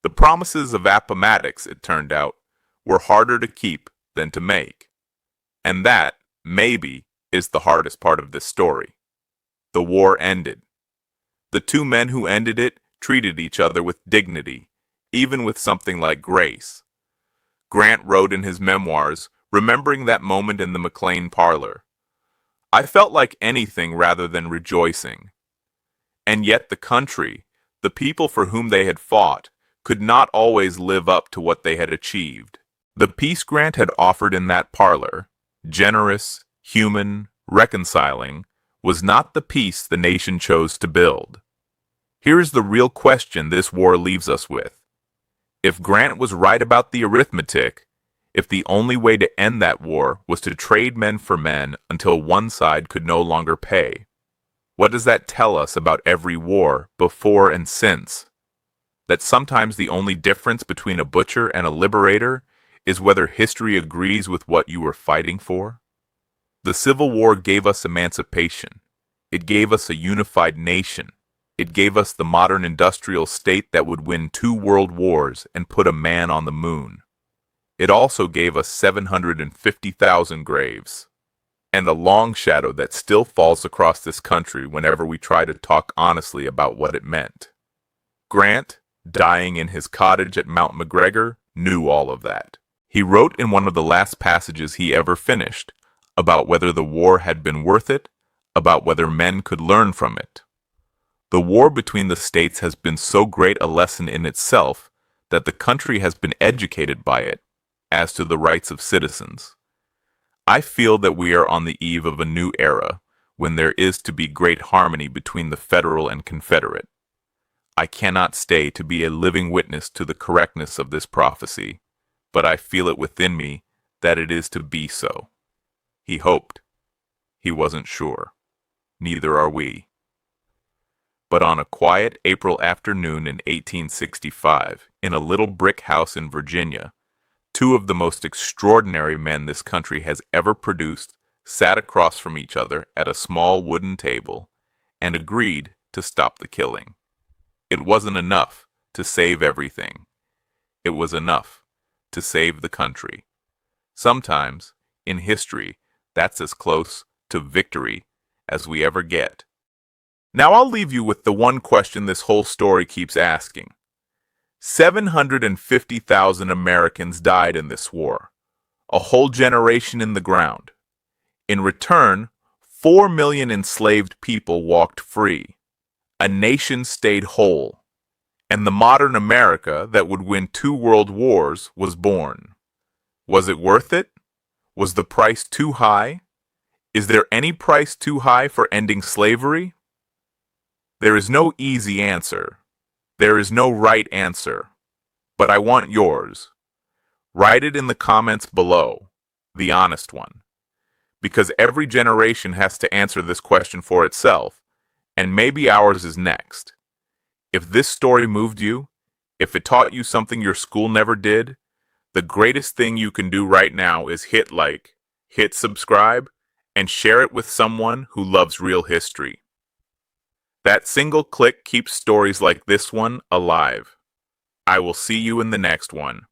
The promises of Appomattox, it turned out, were harder to keep than to make. And that, maybe, is the hardest part of this story. The war ended. The 2 men who ended it treated each other with dignity, even with something like grace. Grant wrote in his memoirs, remembering that moment in the McLean parlor, "I felt like anything rather than rejoicing." And yet the country, the people for whom they had fought, could not always live up to what they had achieved. The peace Grant had offered in that parlor, generous, human, reconciling, was not the peace the nation chose to build. Here is the real question this war leaves us with. If Grant was right about the arithmetic, if the only way to end that war was to trade men for men until one side could no longer pay, what does that tell us about every war, before and since? That sometimes the only difference between a butcher and a liberator is whether history agrees with what you were fighting for? The Civil War gave us emancipation. It gave us a unified nation. It gave us the modern industrial state that would win 2 world wars and put a man on the moon. It also gave us 750,000 graves, and a long shadow that still falls across this country whenever we try to talk honestly about what it meant. Grant, dying in his cottage at Mount McGregor, knew all of that. He wrote in one of the last passages he ever finished about whether the war had been worth it, about whether men could learn from it. The war between the states has been so great a lesson in itself that the country has been educated by it as to the rights of citizens. I feel that we are on the eve of a new era when there is to be great harmony between the federal and Confederate. I cannot stay to be a living witness to the correctness of this prophecy, but I feel it within me that it is to be so. He hoped. He wasn't sure. Neither are we. But on a quiet April afternoon in 1865, in a little brick house in Virginia, two of the most extraordinary men this country has ever produced sat across from each other at a small wooden table and agreed to stop the killing. It wasn't enough to save everything. It was enough to save the country. Sometimes, in history, that's as close to victory as we ever get. Now I'll leave you with the one question this whole story keeps asking. 750,000 Americans died in this war, a whole generation in the ground. In return, 4 million enslaved people walked free. A nation stayed whole. And the modern America that would win 2 world wars was born. Was it worth it? Was the price too high? Is there any price too high for ending slavery? There is no easy answer. There is no right answer. But I want yours. Write it in the comments below, the honest one. Because every generation has to answer this question for itself, and maybe ours is next. If this story moved you, if it taught you something your school never did, the greatest thing you can do right now is hit like, hit subscribe, and share it with someone who loves real history. That single click keeps stories like this one alive. I will see you in the next one.